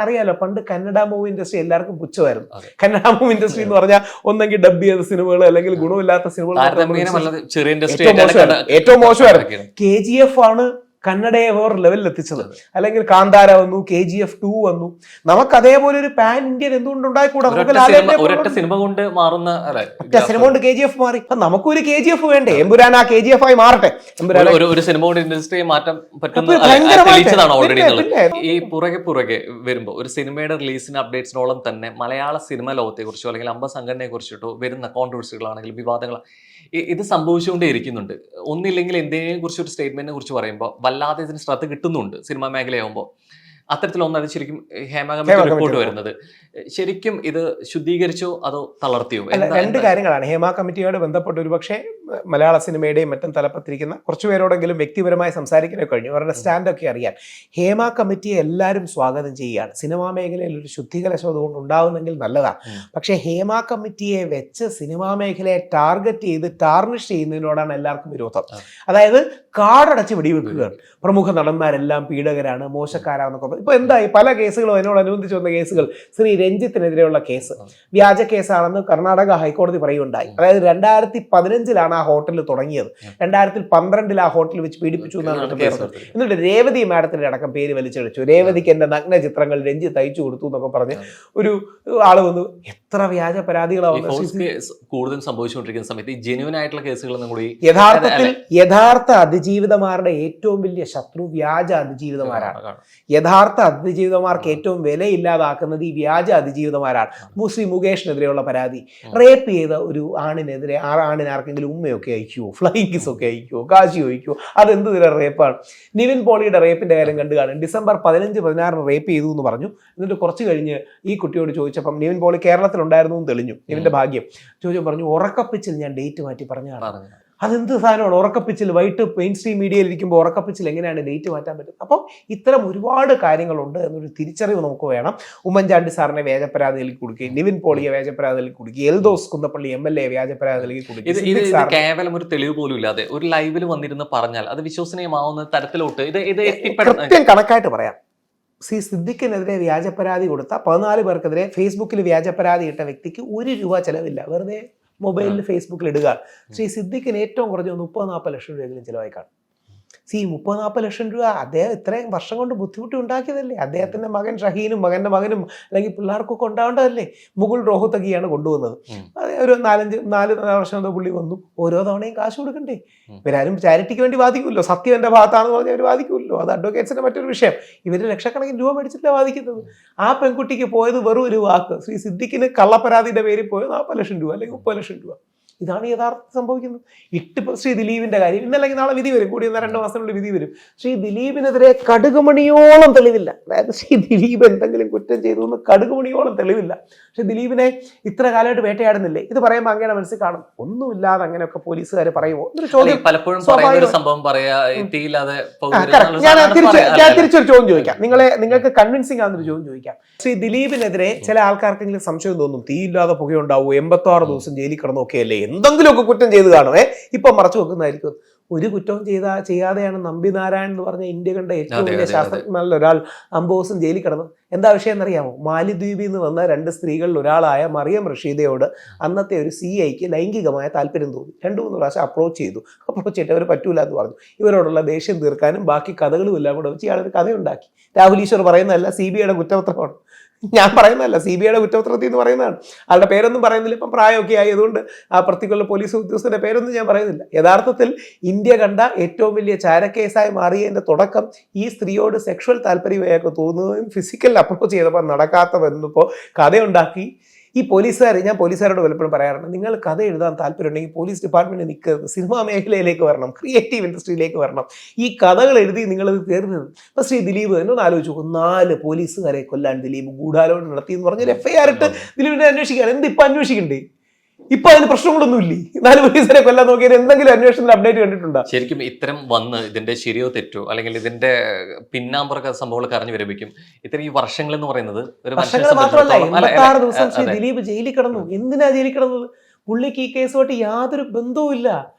അറിയാലോ, പണ്ട് കന്നഡ മൂവി ഇൻഡസ്ട്രി എല്ലാവർക്കും പുച്ഛമായിരുന്നു. കന്നഡ മൂവി ഇൻഡസ്ട്രി എന്ന് പറഞ്ഞാൽ ഒന്നെങ്കിൽ ഡബ് ചെയ്ത സിനിമകൾ അല്ലെങ്കിൽ ഗുണമില്ലാത്ത സിനിമകൾ ഏറ്റവും മോശമായിരുന്നു. KGF ആണ് കന്നഡയെ വേറെ ലെവലിൽ എത്തിച്ചത്. അല്ലെങ്കിൽ കാന്താര വന്നു, KGF 2 വന്നു. നമുക്ക് അതേപോലെ ഒരു പാൻ ഇന്ത്യൻ എന്തുകൊണ്ട് ഉണ്ടായിക്കൂടാ? ഒരൊറ്റ സിനിമ കൊണ്ട് മാറുന്ന സിനിമ കൊണ്ട് KGF മാറി. അപ്പൊ നമുക്കൊരു KGF വേണ്ടേ? എമ്പുരാൻ ആ KGF ആയി മാറട്ടെ. ഒരു സിനിമ കൊണ്ട് ഇൻഡസ്ട്രിയെ മാറ്റാൻ പറ്റുന്ന ഓൾറെഡി. ഈ പുറകെ വരുമ്പോ ഒരു സിനിമയുടെ റിലീസിന് അപ്ഡേറ്റ്സിനോളം തന്നെ മലയാള സിനിമ ലോകത്തെ കുറിച്ചോ അല്ലെങ്കിൽ സംഘടനയെ കുറിച്ചിട്ടോ വരുന്ന കോൺട്രവേഴ്സികളാണെങ്കിലും വിവാദങ്ങൾ ഇത് സംഭവിച്ചുകൊണ്ടേ ഇരിക്കുന്നുണ്ട്. ഒന്നില്ലെങ്കിൽ എന്തിനെ കുറിച്ച് ഒരു സ്റ്റേറ്റ്മെന്റിനെ കുറിച്ച് പറയുമ്പോൾ വല്ലാതെ ഇതിന് ശ്രദ്ധ കിട്ടുന്നുണ്ട് സിനിമാ മേഖലയാകുമ്പോൾ. അത്തരത്തിലൊന്നത് ശരിക്കും ഹേമ കമ്മിറ്റി റിപ്പോർട്ട് വരുന്നത് ശരിക്കും ഇത് ശുദ്ധീകരിച്ചോ അതോ തളർത്തിയോ? രണ്ട് കാര്യങ്ങളാണ്. ഹേമ കമ്മിറ്റിയോട് ബന്ധപ്പെട്ട് ഒരുപക്ഷെ മലയാള സിനിമയുടെയും മറ്റും തലപ്പത്തിരിക്കുന്ന കുറച്ചുപേരോടെങ്കിലും വ്യക്തിപരമായി സംസാരിക്കാനോ കഴിഞ്ഞു, അവരുടെ സ്റ്റാൻഡൊക്കെ അറിയാൻ. ഹേമ കമ്മിറ്റിയെ എല്ലാവരും സ്വാഗതം ചെയ്യുകയാണ്. സിനിമാ മേഖലയിൽ ഒരു ശുദ്ധീകരണശോധ കൊണ്ട് ഉണ്ടാകുന്നെങ്കിൽ നല്ലതാണ്. പക്ഷേ ഹേമ കമ്മിറ്റിയെ വെച്ച് സിനിമാ മേഖലയെ ടാർഗറ്റ് ചെയ്ത് ടാർണിഷ് ചെയ്യുന്നതിനോടാണ് എല്ലാവർക്കും വിരോധം. അതായത് കാടടച്ച് വെടിവെക്കുകയാണ്. പ്രമുഖ നടന്മാരെല്ലാം പീഡകരാണ്, മോശക്കാരാണെന്നൊക്കെ. ഇപ്പൊ എന്തായി പല കേസുകളും അതിനോടനുബന്ധിച്ച് വന്ന കേസുകൾ, ശ്രീ രഞ്ജിത്തിനെതിരെയുള്ള കേസ് വ്യാജ കേസാണെന്ന് കർണാടക ഹൈക്കോടതി പറയുകയുണ്ടായി. അതായത് 2015 ആ ഹോട്ടലിൽ തുടങ്ങിയത്, 2012 ആ ഹോട്ടലിൽ വെച്ച് പീഡിപ്പിച്ചു എന്നാണ് കേസ്. എന്നിട്ട് രേവതി മാഡത്തിന്റെ അടക്കം പേര് വലിച്ചടിച്ചു. രേവതിക്ക് എന്റെ നഗ്ന ചിത്രങ്ങൾ രഞ്ജിത്ത് അയച്ചു കൊടുത്തു എന്നൊക്കെ പറഞ്ഞ് ഒരു ആള് വന്നു. എത്ര വ്യാജ പരാതികളാണ് കൂടുതൽ സംഭവിച്ചുകൊണ്ടിരിക്കുന്ന സമയത്ത് ഈ ജെന്യുവൻ ആയിട്ടുള്ള കേസുകളൊന്നും കൂടി യഥാർത്ഥ അതിജീവിതമാരുടെ ഏറ്റവും വലിയ ശത്രു വ്യാജ അതിജീവിതമാരാണ്. യഥാർത്ഥ അതിജീവിതമാർക്ക് ഏറ്റവും വിലയില്ലാതാക്കുന്നത് ഈ വ്യാജ അതിജീവിതമാരാണ്. ശ്രീ മുകേഷിനെതിരെയുള്ള പരാതി, റേപ്പ് ചെയ്ത ഒരു ആണിനെതിരെ ആണിന് ആർക്കെങ്കിലും ഉമ്മയൊക്കെ അയക്കുമോ, ഫ്ലൈങ് കിസ് ഒക്കെ അയക്കുമോ, കാശി ഒഴിക്കുമോ? അതെന്ത് തരം റേപ്പാണ്? നിവിൻ പോളിയുടെ റേപ്പിന്റെ കാര്യം കണ്ടു കാണും. ഡിസംബർ 15-16 റേപ്പ് ചെയ്തു എന്ന് പറഞ്ഞു. എന്നിട്ട് കുറച്ച് കഴിഞ്ഞ് ഈ കുട്ടിയോട് ചോദിച്ചപ്പം നിവിൻ പോളി കേരളത്തിലുണ്ടായിരുന്നു എന്ന് തെളിഞ്ഞു. നിവിന്റെ ഭാഗ്യം ചോദിച്ചു പറഞ്ഞു, ഉറക്കപ്പിച്ചിൽ ഞാൻ ഡേറ്റ് മാറ്റി പറഞ്ഞതാണ്. അതെന്ത് സാധനമാണ്? ഉറക്കപ്പിച്ചിൽ വൈകിട്ട് മെയിൻ സ്ട്രീം മീഡിയയിൽ ഇരിക്കുമ്പോൾ ഉറക്കപ്പിച്ചിൽ എങ്ങനെയാണ് ഡേറ്റ് മാറ്റാൻ പറ്റും? അപ്പം ഇത്തരം ഒരുപാട് കാര്യങ്ങളുണ്ട് എന്നൊരു തിരിച്ചറിവ് നമുക്ക് വേണം. ഉമ്മൻചാണ്ടി സാറിനെ വ്യാജപരാതി നൽകി കൊടുക്കുകയും നിവിൻ പോളിയെ വ്യാജപരാതി നൽകി കൊടുക്കുകയും എൽദോസ് കുന്നപ്പള്ളി MLA വ്യാജപരാതി നൽകി കൊടുക്കുകയും കേവലം ഒരു തെളിവ് പോലും ഇല്ലാതെ ഒരു ലൈവിൽ വന്നിരുന്ന് പറഞ്ഞാൽ അത് വിശ്വസനീയമാവുന്ന തരത്തിലോട്ട് കൃത്യം കണക്കായിട്ട് പറയാം. സിദ്ദിഖിനെതിരെ വ്യാജപരാതി കൊടുത്ത 14 പേർക്കെതിരെ ഫേസ്ബുക്കിൽ വ്യാജപരാതി ഇട്ട വ്യക്തിക്ക് 1 രൂപ ചെലവില്ല. വെറുതെ മൊബൈലിൽ ഫേസ്ബുക്കിൽ ഇടുക. ശ്രീ സിദ്ദിഖിന് ഏറ്റവും കുറഞ്ഞ 30-40 ലക്ഷം രൂപയെങ്കിലും ചിലവായി കാണും. 30-40 ലക്ഷം രൂപ അദ്ദേഹം ഇത്രയും വർഷം കൊണ്ട് ബുദ്ധിമുട്ടി ഉണ്ടാക്കിയതല്ലേ. അദ്ദേഹത്തിന്റെ മകൻ ഷഹീനും മകന്റെ മകനും അല്ലെങ്കിൽ പിള്ളേർക്കൊക്കെ ഉണ്ടാവേണ്ടതല്ലേ. മുകുൾ റോഹത്തകിയാണ് കൊണ്ടുവന്നത്. ഒരു 4 വർഷം കൊണ്ട് പുള്ളി വന്നു. ഓരോ തവണയും കാശ് കൊടുക്കണ്ടേ? ഇവരാരും ചാരിറ്റിക്ക് വേണ്ടി വാദിക്കുമല്ലോ. സത്യം എന്റെ ഭാഗത്താണെന്ന് പറഞ്ഞാൽ അവർ വാദിക്കുമല്ലോ. അത് അഡ്വക്കേറ്റ്സിന്റെ മറ്റൊരു വിഷയം. ഇവര് ലക്ഷക്കണക്കിന് രൂപ മേടിച്ചിട്ടില്ല വാദിക്കുന്നത്. ആ പെൺകുട്ടിക്ക് പോയത് വെറും ഒരു വാക്ക്. ശ്രീ സിദ്ദിഖിന് കള്ളപ്പരാതിയുടെ പേരിൽ പോയത് 40 ലക്ഷം രൂപ അല്ലെങ്കിൽ 30 ലക്ഷം രൂപ. ഇതാണ് യഥാർത്ഥ സംഭവിക്കുന്നത്. ശ്രീ ദിലീപിന്റെ കാര്യം ഇന്നല്ലെങ്കിൽ നാളെ വിധി വരും. കൂടി 2 മാസത്തിനുള്ളിൽ വിധി വരും. ശ്രീ ദിലീപിനെതിരെ കടുകുമണിയോളം തെളിവില്ല. അതായത് ശ്രീ ദിലീപ് എന്തെങ്കിലും കുറ്റം ചെയ്തു എന്ന് കടുകുമണിയോളം തെളിവില്ല. പക്ഷെ ദിലീപിനെ ഇത്ര കാലമായിട്ട് വേട്ടയാടുന്നില്ലേ? ഇത് പറയുമ്പോൾ അങ്ങയുടെ മനസ്സിൽ കാണും, ഒന്നുമില്ലാതെ അങ്ങനെയൊക്കെ പോലീസുകാർ പറയുമോ എന്നൊരു ചോദ്യം. ഞാൻ തിരിച്ചൊരു ചോദ്യം ചോദിക്കാം. നിങ്ങൾക്ക് കൺവിൻസിംഗ് ആണെന്നൊരു ചോദ്യം ചോദിക്കാം. ശ്രീ ദിലീപിനെതിരെ ചില ആൾക്കാർക്കെങ്കിലും സംശയം തോന്നും, തീയില്ലാതെ പുകയുണ്ടാവും, 86 ദിവസം ജയിലിൽ കിടന്നൊക്കെയല്ലേ എന്തെങ്കിലുമൊക്കെ കുറ്റം ചെയ്ത് കാണുമേ, ഇപ്പം മറച്ചു വെക്കുന്നതായിരിക്കും. ഒരു കുറ്റവും ചെയ്യാതെയാണ് നമ്പിനാരായണൻ എന്ന് പറഞ്ഞ ഇന്ത്യ കണ്ട ഏറ്റവും വലിയ ശാസ്ത്രജ്ഞന്മാരിൽ ഒരാൾ 50 ദിവസം ജയിലിൽ കിടന്നത്. എന്താ വിഷയം എന്നറിയാമോ? മാലിദ്വീപിൽ നിന്ന് വന്ന 2 സ്ത്രീകളിൽ ഒരാളായ മറിയം റഷീദയോട് അന്നത്തെ ഒരു CIക്ക് ലൈംഗികമായ താല്പര്യം തോന്നി. 2-3 പ്രാവശ്യം അപ്രോച്ച് ചെയ്തിട്ട് അവർ പറ്റൂല എന്ന് പറഞ്ഞു. ഇവരോടുള്ള ദേഷ്യം തീർക്കാനും ബാക്കി കഥകളും എല്ലാം കൂടെ വെച്ച് ഇയാളൊരു കഥയുണ്ടാക്കി. രാഹുൽ ഈശ്വർ പറയുന്നതല്ല, CBIയുടെ കുറ്റപത്രമാണ്. ഞാൻ പറയുന്നതല്ല, CBIയുടെ കുറ്റപത്രത്തിൽ നിന്ന് പറയുന്നതാണ്. ആളുടെ പേരൊന്നും പറയുന്നില്ല, ഇപ്പം പ്രായമൊക്കെ ആയി, അതുകൊണ്ട് ആ പർട്ടിക്കുലർ പോലീസ് ഉദ്യോഗസ്ഥരുടെ പേരൊന്നും ഞാൻ പറയുന്നില്ല. യഥാർത്ഥത്തിൽ ഇന്ത്യ കണ്ട ഏറ്റവും വലിയ ചാരക്കേസായി മാറിയതിൻ്റെ തുടക്കം ഈ സ്ത്രീയോട് സെക്ഷൽ താല്പര്യമൊക്കെ തോന്നുകയും ഫിസിക്കൽ അപ്രോച്ച് ചെയ്തപ്പോൾ നടക്കാത്ത വന്നപ്പോൾ കഥയുണ്ടാക്കി. ഈ ഞാൻ പോലീസുകാരോട് പലപ്പോഴും പറയാറുണ്ട്, നിങ്ങൾ കഥ എഴുതാൻ താല്പര്യമുണ്ടെങ്കിൽ പോലീസ് ഡിപ്പാർട്ട്മെൻറ്റിൽ നിൽക്കരുത്, സിനിമാ മേഖലയിലേക്ക് വരണം, ക്രിയേറ്റീവ് ഇൻഡസ്ട്രിയിലേക്ക് വരണം. ഈ കഥകൾ എഴുതി നിങ്ങളത് തീർന്നത്. ഇപ്പം ശ്രീ ദിലീപ് എന്നൊന്ന് ആലോചിച്ച് നോക്കും, 4 പോലീസുകാരെ കൊല്ലാൻ ദിലീപ് ഗൂഢാലോചന നടത്തി എന്ന് പറഞ്ഞാൽ FIR ഇട്ട് ദിലീപിനെ അന്വേഷിക്കുകയാണ്. എന്തിപ്പം അന്വേഷിക്കണ്ടേ? ഇപ്പൊ അതിന് പ്രശ്നങ്ങളൊന്നുമില്ല. 4 പോലീസിനെ കൊല്ലാൻ നോക്കിയാൽ എന്തെങ്കിലും അന്വേഷണത്തിൽ അപ്ഡേറ്റ് കണ്ടിട്ടുണ്ടോ? ശരിക്കും ഇത്തരം വന്ന് ഇതിന്റെ ശരിയോ തെറ്റോ അല്ലെങ്കിൽ ഇതിന്റെ പിന്നാമ്പുറ സംഭവങ്ങൾ അറിഞ്ഞു വരപ്പിക്കും. ഇത്തരം ഈ വർഷങ്ങൾ എന്ന് പറയുന്നത് ഒരു വർഷങ്ങൾ മാത്രമല്ല, 86 ദിവസം ശ്രീ ദിലീപ് ജയിലിൽ കിടന്നു. എന്തിനാ ജയിലിൽ കിടന്നത്? പുള്ളിക്ക് ഈ കേസുമായിട്ട് യാതൊരു ബന്ധവും ഇല്ല.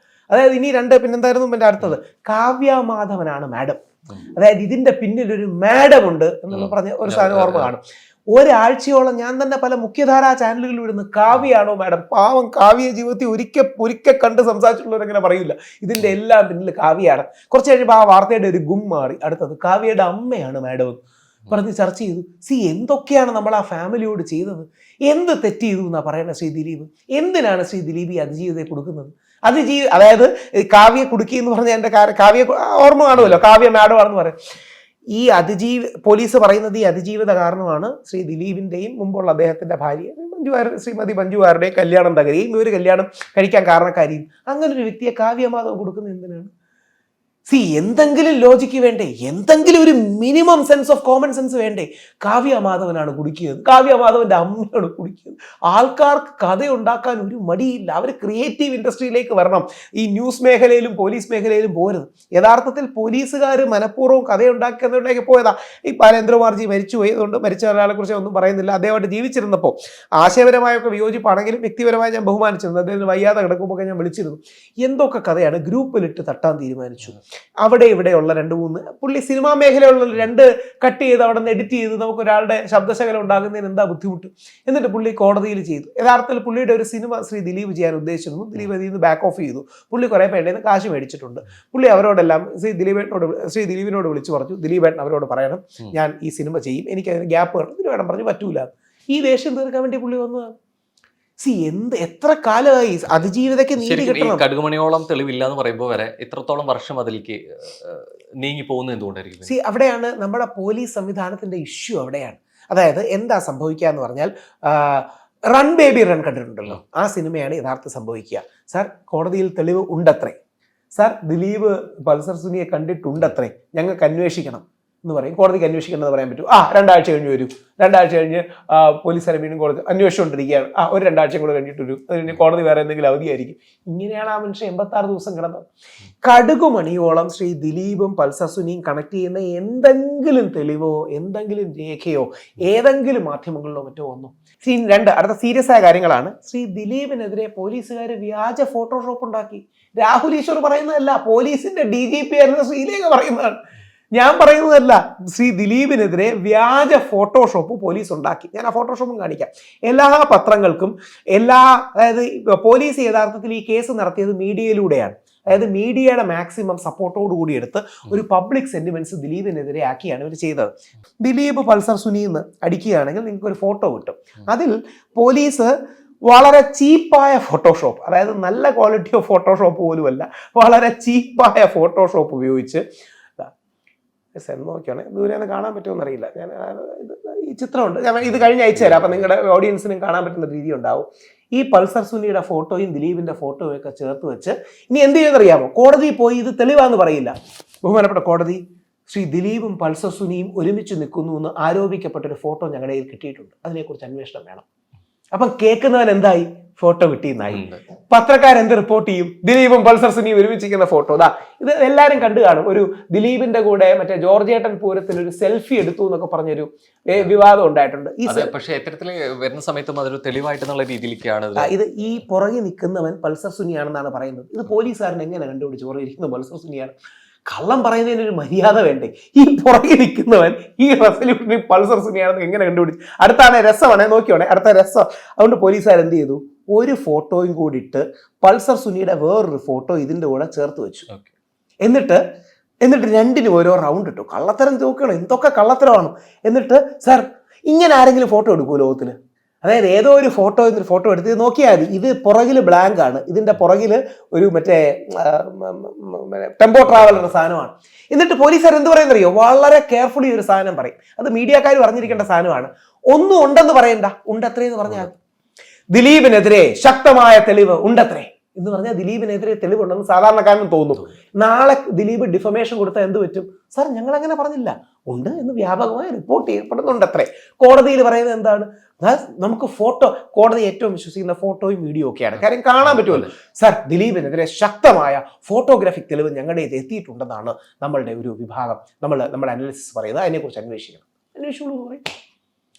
അതായത് ഇനി 2 പിന്നെന്തായിരുന്നു എന്റെ അടുത്തത്, കാവ്യ മാധവനാണ് മാഡം. അതായത് ഇതിന്റെ പിന്നിൽ ഒരു മാഡം ഉണ്ട് എന്നുള്ള പറഞ്ഞ ഒരു സാധനം ഓർമ്മ കാണും. ഒരാഴ്ചയോളം ഞാൻ തന്നെ പല മുഖ്യധാരാ ചാനലുകളിൽ വിടുന്നു, കാവ്യാണോ മാഡം? പാവം കാവ്യ ജീവിതത്തിൽ ഒരിക്കൽ കണ്ട് സംസാരിച്ചിട്ടുള്ളവരങ്ങനെ പറയില്ല. ഇതിന്റെ എല്ലാം പിന്നിൽ കാവ്യാണ്. കുറച്ച് കഴിയുമ്പോൾ ആ വാർത്തയുടെ ഒരു ഗും മാറി. അടുത്തത് കാവ്യയുടെ അമ്മയാണ് മാഡം പറഞ്ഞ് ചർച്ച ചെയ്തു. എന്തൊക്കെയാണ് നമ്മൾ ആ ഫാമിലിയോട് ചെയ്തത്, എന്ത് തെറ്റ് ചെയ്തു എന്നാ പറയുന്നത് ശ്രീ ദിലീപ്. എന്തിനാണ് ശ്രീ ദിലീപ് ഈ അതിജീവിതയെ കൊടുക്കുന്നത്? അതായത് കാവ്യ കുടുക്കി എന്ന് പറഞ്ഞ എൻ്റെ കാവ്യ ഓർമ്മ കാണുമല്ലോ, കാവ്യ മാഡം ആണെന്ന് പറയും. ഈ പോലീസ് പറയുന്നത് ഈ അതിജീവിത കാരണമാണ് ശ്രീ ദിലീപിന്റെയും മുമ്പുള്ള അദ്ദേഹത്തിന്റെ ഭാര്യ ശ്രീമതി മഞ്ജുവാരുടെയും കല്യാണം തകരുകയും ഇവർ കല്യാണം കഴിക്കാൻ കാരണക്കാരിയും. അങ്ങനെ ഒരു വ്യക്തിയെ കാവ്യമാധവ് കൊടുക്കുന്നത് എന്തിനാണ്? എന്തെങ്കിലും ലോജിക്ക് വേണ്ടേ? എന്തെങ്കിലും ഒരു minimum sense of common sense വേണ്ടേ? കാവ്യമാധവനാണ് കുടിക്കുന്നത്, കാവ്യമാധവന്റെ അമ്മയാണ് കുടിക്കുന്നത്. ആൾക്കാർക്ക് കഥയുണ്ടാക്കാൻ ഒരു മടിയില്ല. അവർ ക്രിയേറ്റീവ് ഇൻഡസ്ട്രിയിലേക്ക് വരണം. ഈ ന്യൂസ് മേഖലയിലും പോലീസ് മേഖലയിലും പോരുത്. യഥാർത്ഥത്തിൽ പോലീസുകാർ മനഃപൂർവ്വം കഥയുണ്ടാക്കി പോയതാ. ഈ ബാലേന്ദ്രകുമാർജി മരിച്ചുപോയി, അതുകൊണ്ട് മരിച്ച ഒരാളെ കുറിച്ച് ഒന്നും പറയുന്നില്ല. അദ്ദേഹമായിട്ട് ജീവിച്ചിരുന്നപ്പോൾ ആശയപരമായൊക്കെ വിയോജിപ്പാണെങ്കിലും വ്യക്തിപരമായി ഞാൻ ബഹുമാനിച്ചിരുന്നു. അദ്ദേഹത്തിന് വയ്യാതെ കിടക്കുമ്പോൾ ഞാൻ വിളിച്ചിരുന്നു. എന്തൊക്കെ കഥയാണ് ഗ്രൂപ്പിലിട്ട് തട്ടാൻ തീരുമാനിച്ചു. അവിടെ ഇവിടെയുള്ള 2-3 പുള്ളി സിനിമാ മേഖലയുള്ള 2 കട്ട് ചെയ്ത് അവിടെ നിന്ന് എഡിറ്റ് ചെയ്ത് നമുക്ക് ഒരാളുടെ ശബ്ദശകലം ഉണ്ടാകുന്നതിന് എന്താ ബുദ്ധിമുട്ട്? എന്നിട്ട് പുള്ളി കോടതിയിൽ ചെയ്തു. യഥാർത്ഥത്തിൽ പുള്ളിയുടെ ഒരു സിനിമ ശ്രീ ദിലീപ് ചെയ്യാൻ ഉദ്ദേശിച്ചിരുന്നു. ദിലീപ് അതിൽ നിന്ന് ബാക്ക് ഓഫ് ചെയ്തു. പുള്ളി കുറേ പേരുടെ നിന്ന് കാശ് മേടിച്ചിട്ടുണ്ട്. പുള്ളി അവരോടെല്ലാം ശ്രീ ദിലീപിനോട് വിളിച്ചു പറഞ്ഞു, ദിലീപേട്ടൻ അവരോട് പറയണം, ഞാൻ ഈ സിനിമ ചെയ്യും, എനിക്ക് അതിന് ഗ്യാപ്പ് വേണം. ദിലീപേട്ടൻ പറഞ്ഞു പറ്റൂല. ഈ ദേഷ്യം തീർക്കാൻ വേണ്ടി പുള്ളി വന്നതാണ്. എത്ര കാലമായി അതിജീവിതയ്ക്ക് നീതി കിട്ടണം. കടുകുമണിയോളം തെളിവില്ല എന്ന് പറയുമ്പോൾ വരെ ഇത്രത്തോളം വർഷം അതിലേക്ക് നീങ്ങി പോകുന്നത് എന്തുകൊണ്ടായിരിക്കും? അവിടെയാണ് നമ്മുടെ പോലീസ് സംവിധാനത്തിന്റെ ഇഷ്യൂ. അവിടെയാണ്. അതായത് എന്താ സംഭവിക്കുക എന്ന് പറഞ്ഞാൽ, റൺ ബേബി റൺ കണ്ടിട്ടുണ്ടല്ലോ, ആ സിനിമയാണ് യഥാർത്ഥ സംഭവിക്കുക. സാർ കോടതിയിൽ തെളിവ് ഉണ്ടത്രേ, സാർ ദിലീപ് പൾസർ സുനിയെ കണ്ടിട്ടുണ്ടത്രേ, ഞങ്ങൾക്ക് അന്വേഷിക്കണം എന്ന് പറയും. കോടതിക്ക് അന്വേഷിക്കണമെന്ന് പറയാൻ പറ്റും. 2 ആഴ്ച കഴിഞ്ഞ് വരും. 2 ആഴ്ച കഴിഞ്ഞ് പോലീസുകാരെ വീണ്ടും കോടതി അന്വേഷിച്ചുകൊണ്ടിരിക്കുകയാണ്. ഒരു 2 ആഴ്ചയും കൂടെ കഴിഞ്ഞിട്ട് വരും. അതിന് കോടതി വേറെ എന്തെങ്കിലും അവധിയായിരിക്കും. ഇങ്ങനെയാണ് ആ മനുഷ്യൻ 86 ദിവസം കിടന്നത്. കടുകുമണിയോളം ശ്രീ ദിലീപും പൾസർ സുനിയും കണക്ട് ചെയ്യുന്ന എന്തെങ്കിലും തെളിവോ എന്തെങ്കിലും രേഖയോ ഏതെങ്കിലും മാധ്യമങ്ങളിലോ മറ്റോ വന്നു? 2 അടുത്ത സീരിയസ് ആയ കാര്യങ്ങളാണ്. ശ്രീ ദിലീപിനെതിരെ പോലീസുകാർ വ്യാജ ഫോട്ടോഷോപ്പ് ഉണ്ടാക്കി. രാഹുൽ ഈശ്വർ പറയുന്നതല്ല, പോലീസിന്റെ DGP ആയിരുന്ന ശ്രീലേഖ പറയുന്നതാണ്, ഞാൻ പറയുന്നതല്ല. ശ്രീ ദിലീപിനെതിരെ വ്യാജ ഫോട്ടോഷോപ്പ് പോലീസ് ഉണ്ടാക്കി. ഞാൻ ആ ഫോട്ടോഷോപ്പും കാണിക്കാം. എല്ലാ പത്രങ്ങൾക്കും അതായത് പോലീസ് യഥാർത്ഥത്തിൽ ഈ കേസ് നടത്തിയത് മീഡിയയിലൂടെയാണ്. അതായത് മീഡിയയുടെ മാക്സിമം സപ്പോർട്ടോടുകൂടി എടുത്ത് ഒരു പബ്ലിക് സെന്റിമെന്റ്സ് ദിലീപിനെതിരെ ആക്കിയാണ് ഇവർ ചെയ്തത്. ദിലീപ് പൾസർ സുനിന്ന് അടിക്കുകയാണെങ്കിൽ നിങ്ങൾക്ക് ഒരു ഫോട്ടോ കിട്ടും. അതിൽ പോലീസ് വളരെ ചീപ്പായ ഫോട്ടോഷോപ്പ്, അതായത് നല്ല ക്വാളിറ്റി ഓഫ് ഫോട്ടോഷോപ്പ് പോലുമല്ല, വളരെ ചീപ്പായ ഫോട്ടോഷോപ്പ് ഉപയോഗിച്ച് നോക്കിയാണ് ദൂരെ കാണാൻ പറ്റുമെന്ന് അറിയില്ല. ഞാൻ ഈ ചിത്രമുണ്ട്, ഞാൻ ഇത് കഴിഞ്ഞ് അയച്ചു തരാം. അപ്പം നിങ്ങളുടെ ഓഡിയൻസിനും കാണാൻ പറ്റുന്ന രീതി ഉണ്ടാവും. ഈ പൾസർ സുനിയുടെ ഫോട്ടോയും ദിലീപിന്റെ ഫോട്ടോയും ഒക്കെ ചേർത്ത് വെച്ച് ഇനി എന്ത് ചെയ്യുമെന്നറിയാമോ? കോടതിയിൽ പോയി ഇത് തെളിവാന്ന് പറയില്ല. ബഹുമാനപ്പെട്ട കോടതി, ശ്രീ ദിലീപും പൾസർ സുനിയും ഒരുമിച്ച് നിൽക്കുന്നു എന്ന് ആരോപിക്കപ്പെട്ടൊരു ഫോട്ടോ ഞങ്ങളുടെ കയ്യിൽ കിട്ടിയിട്ടുണ്ട്, അതിനെക്കുറിച്ച് അന്വേഷണം വേണം. അപ്പം കേൾക്കുന്നവൻ എന്തായി? ഫോട്ടോ കിട്ടിയെന്നായി. പത്രക്കാരെന്ത് റിപ്പോർട്ട് ചെയ്യും? ദിലീപും പൾസർ സുനിയും ഒരുമിച്ചിരിക്കുന്ന ഫോട്ടോ. ഇതാ ഇത് എല്ലാരും കണ്ടു കാണും. ഒരു ദിലീപിന്റെ കൂടെ മറ്റേ ജോർജേട്ടൻ പൂരത്തിൽ ഒരു സെൽഫി എടുത്തു എന്നൊക്കെ പറഞ്ഞൊരു വിവാദം ഉണ്ടായിട്ടുണ്ട്. പക്ഷേ എത്തരത്തിൽ വരുന്ന സമയത്തും അതൊരു തെളിവായിട്ടെന്നുള്ള രീതിയിലേക്കാണ് ഇത്. ഈ പുറകെ നിൽക്കുന്നവൻ പൾസർ സുനിയാണെന്നാണ് പറയുന്നത്. ഇത് പോലീസുകാരൻ എങ്ങനെ കണ്ടുപിടിച്ച് പുറകെ ഇരിക്കുന്ന പൾസർ സുനിയാണ്? കള്ളം പറയുന്നതിന് ഒരു മര്യാദ വേണ്ടേ? ഈ പുറകെ നിൽക്കുന്നവൻ ഈ റെസല്യൂഷനിൽ പൾസർ സുനിയാണെന്ന് എങ്ങനെ കണ്ടുപിടിച്ചു? അടുത്താണ് രസമാണ്, നോക്കിയോണേ അടുത്ത രസം. അതുകൊണ്ട് പോലീസുകാർ എന്ത് ചെയ്തു? ഒരു ഫോട്ടോയും കൂടി ഇട്ട് പൾസർ സുനിയുടെ വേറൊരു ഫോട്ടോ ഇതിന്റെ കൂടെ ചേർത്ത് വെച്ചു. എന്നിട്ട് രണ്ടിനും ഓരോ റൗണ്ട് ഇട്ടു. കള്ളത്തരം നോക്കണം, എന്തൊക്കെ കള്ളത്തരമാണ്. എന്നിട്ട് സാർ ഇങ്ങനെ ആരെങ്കിലും ഫോട്ടോ എടുക്കുമോ ലോകത്തിൽ? അതായത് ഏതോ ഒരു ഫോട്ടോ എടുത്ത് നോക്കിയാൽ മതി. ഇത് പുറകിൽ ബ്ലാങ്ക് ആണ്, ഇതിന്റെ പുറകിൽ ഒരു മറ്റേ ടെമ്പോ ട്രാവലർ സാധനമാണ്. എന്നിട്ട് പോലീസുകാർ എന്ത് പറയുന്നറിയോ? വളരെ കെയർഫുള്ളി ഒരു സാധനം പറയും. അത് മീഡിയക്കാർ പറഞ്ഞിരിക്കേണ്ട സാധനമാണ്. ഒന്നും ഉണ്ടെന്ന് പറയണ്ട, ഉണ്ടത്രേ എന്ന് പറഞ്ഞാൽ ദിലീപിനെതിരെ ശക്തമായ തെളിവ് ഉണ്ടത്രേ എന്ന് പറഞ്ഞാൽ ദിലീപിനെതിരെ തെളിവുണ്ടെന്ന് സാധാരണക്കാരന് തോന്നും. നാളെ ദിലീപ് ഡിഫമേഷൻ കൊടുത്താൽ എന്ത് പറ്റും? സാർ ഞങ്ങൾ അങ്ങനെ പറഞ്ഞില്ല, ഉണ്ട് എന്ന് വ്യാപകമായി റിപ്പോർട്ട് ചെയ്യപ്പെടുന്നുണ്ടത്രേ. കോടതിയിൽ പറയുന്നത് എന്താണ്? നമുക്ക് ഫോട്ടോ, കോടതി ഏറ്റവും വിശ്വസിക്കുന്ന ഫോട്ടോയും വീഡിയോ ഒക്കെയാണ്. കാര്യം കാണാൻ പറ്റുമല്ലോ. സാർ ദിലീപിനെതിരെ ശക്തമായ ഫോട്ടോഗ്രാഫിക് തെളിവ് ഞങ്ങളുടെ ഇത് എത്തിയിട്ടുണ്ടെന്നാണ് നമ്മളുടെ ഒരു വിഭാഗം, നമ്മുടെ അനാലിസിസ് പറയുന്നത്. അതിനെക്കുറിച്ച് അന്വേഷിച്ചോളൂ പറയും.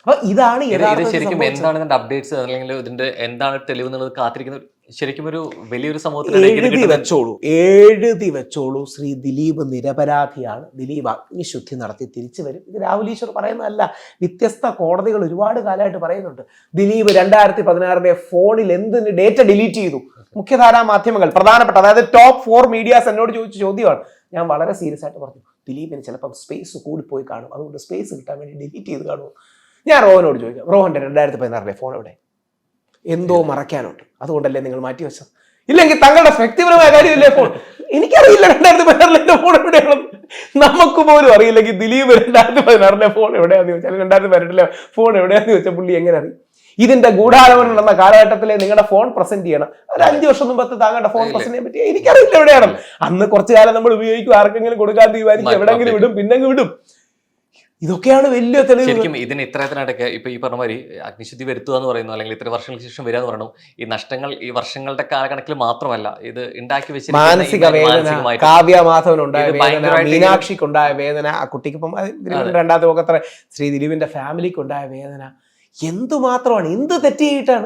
അപ്പൊ ഇതാണ് ശരിക്കും എന്താണ് ഇതിന്റെ അപ്ഡേറ്റ്സ്, അല്ലെങ്കിൽ ഇതിന്റെ എന്താണ് തെളിവ് എന്നുള്ളത് കാത്തിരിക്കുന്ന ശരിക്കും ഒരു വലിയൊരു സമൂഹത്തിൽ എഴുതി വെച്ചോളൂ. ശ്രീ ദിലീപ് നിരപരാധിയാണ്. ദിലീപ് അഗ്നിശുദ്ധി നടത്തി തിരിച്ചു വരും. ഇത് രാഹുൽ ഈശ്വർ പറയുന്നതല്ല, വ്യത്യസ്ത കോടതികൾ ഒരുപാട് കാലമായിട്ട് പറയുന്നുണ്ട്. ദിലീപ് 2016 ഫോണിൽ എന്തിന് ഡേറ്റ ഡിലീറ്റ് ചെയ്തു? മുഖ്യധാരാ മാധ്യമങ്ങൾ പ്രധാനപ്പെട്ട, അതായത് ടോപ്പ് 4 മീഡിയാസ് എന്നോട് ചോദിച്ച ചോദ്യമാണ്. ഞാൻ വളരെ സീരിയസ് ആയിട്ട് പറഞ്ഞു, ദിലീപിന് ചിലപ്പം സ്പേസ് കൂടിപ്പോയി കാണും, അതുകൊണ്ട് സ്പേസ് കിട്ടാൻ വേണ്ടി ഡിലീറ്റ് ചെയ്ത് കാണുമോ? ഞാൻ റോഹനോട് ചോദിക്കാം, റോഹന്റെ 2016 ഫോൺ എവിടെ? എന്തോ മറയ്ക്കാനുണ്ട്, അതുകൊണ്ടല്ലേ നിങ്ങൾ മാറ്റി വെച്ചത്? ഇല്ലെങ്കിൽ തങ്ങളുടെ വ്യക്തിപരമായ കാര്യമില്ലേ ഫോൺ? എനിക്കറിയില്ല 2016 ഫോൺ എവിടെയാണ്, നമുക്ക് പോലും അറിയില്ലെങ്കിൽ ദിലീപ് 2016 ഫോൺ എവിടെയാന്ന് ചോദിച്ചാൽ, 2018 ഫോൺ എവിടെയാന്ന് ചോദിച്ചാൽ പുള്ളി എങ്ങനെ അറിയും? ഇതിന്റെ ഗൂഢാലോചന നടന്ന കാലഘട്ടത്തിലെ നിങ്ങളുടെ ഫോൺ പ്രസന്റ് ചെയ്യണം. ഒരു 5 വർഷം മുമ്പത്തെ താങ്കളുടെ ഫോൺ പ്രസന്റ് ചെയ്യാൻ പറ്റിയ എനിക്കറിയില്ല എവിടെയാണ്. അന്ന് കുറച്ചു കാലം നമ്മൾ ഉപയോഗിക്കും, ആർക്കെങ്കിലും കൊടുക്കാൻ തീരുമാനിക്കും, എവിടെങ്കിലും വിടും, പിന്നെ വിടും. ഇതൊക്കെയാണ് വലിയ തെളിവ്. ശരിക്കും ഇതിന് ഇത്രത്തിനിടയ്ക്ക് ഇപ്പൊ ഈ പറഞ്ഞ മാതിരി അഗ്നിശുദ്ധി വരുത്തുക എന്ന് പറയുന്നു, അല്ലെങ്കിൽ ഇത്ര വർഷങ്ങൾക്ക് ശേഷം വരിക എന്ന് പറയുന്നു. ഈ നഷ്ടങ്ങൾ ഈ വർഷങ്ങളുടെ കാലക്കണക്കിൽ മാത്രമല്ല, ഇത് ഉണ്ടാക്കി വെച്ച മാനസിക വേദന, കാവ്യ മാധവനുണ്ടായ വേദന, മീനാക്ഷിക്കുണ്ടായ വേദന, ആ കുട്ടിക്കിപ്പം രണ്ടാമത്തെ പോകത്ര ശ്രീ ദിലീപിന്റെ ഫാമിലിക്ക് ഉണ്ടായ വേദന, എന്തുമാത്രമാണ്, എന്ത് തെറ്റ് ചെയ്തിട്ടാണ്?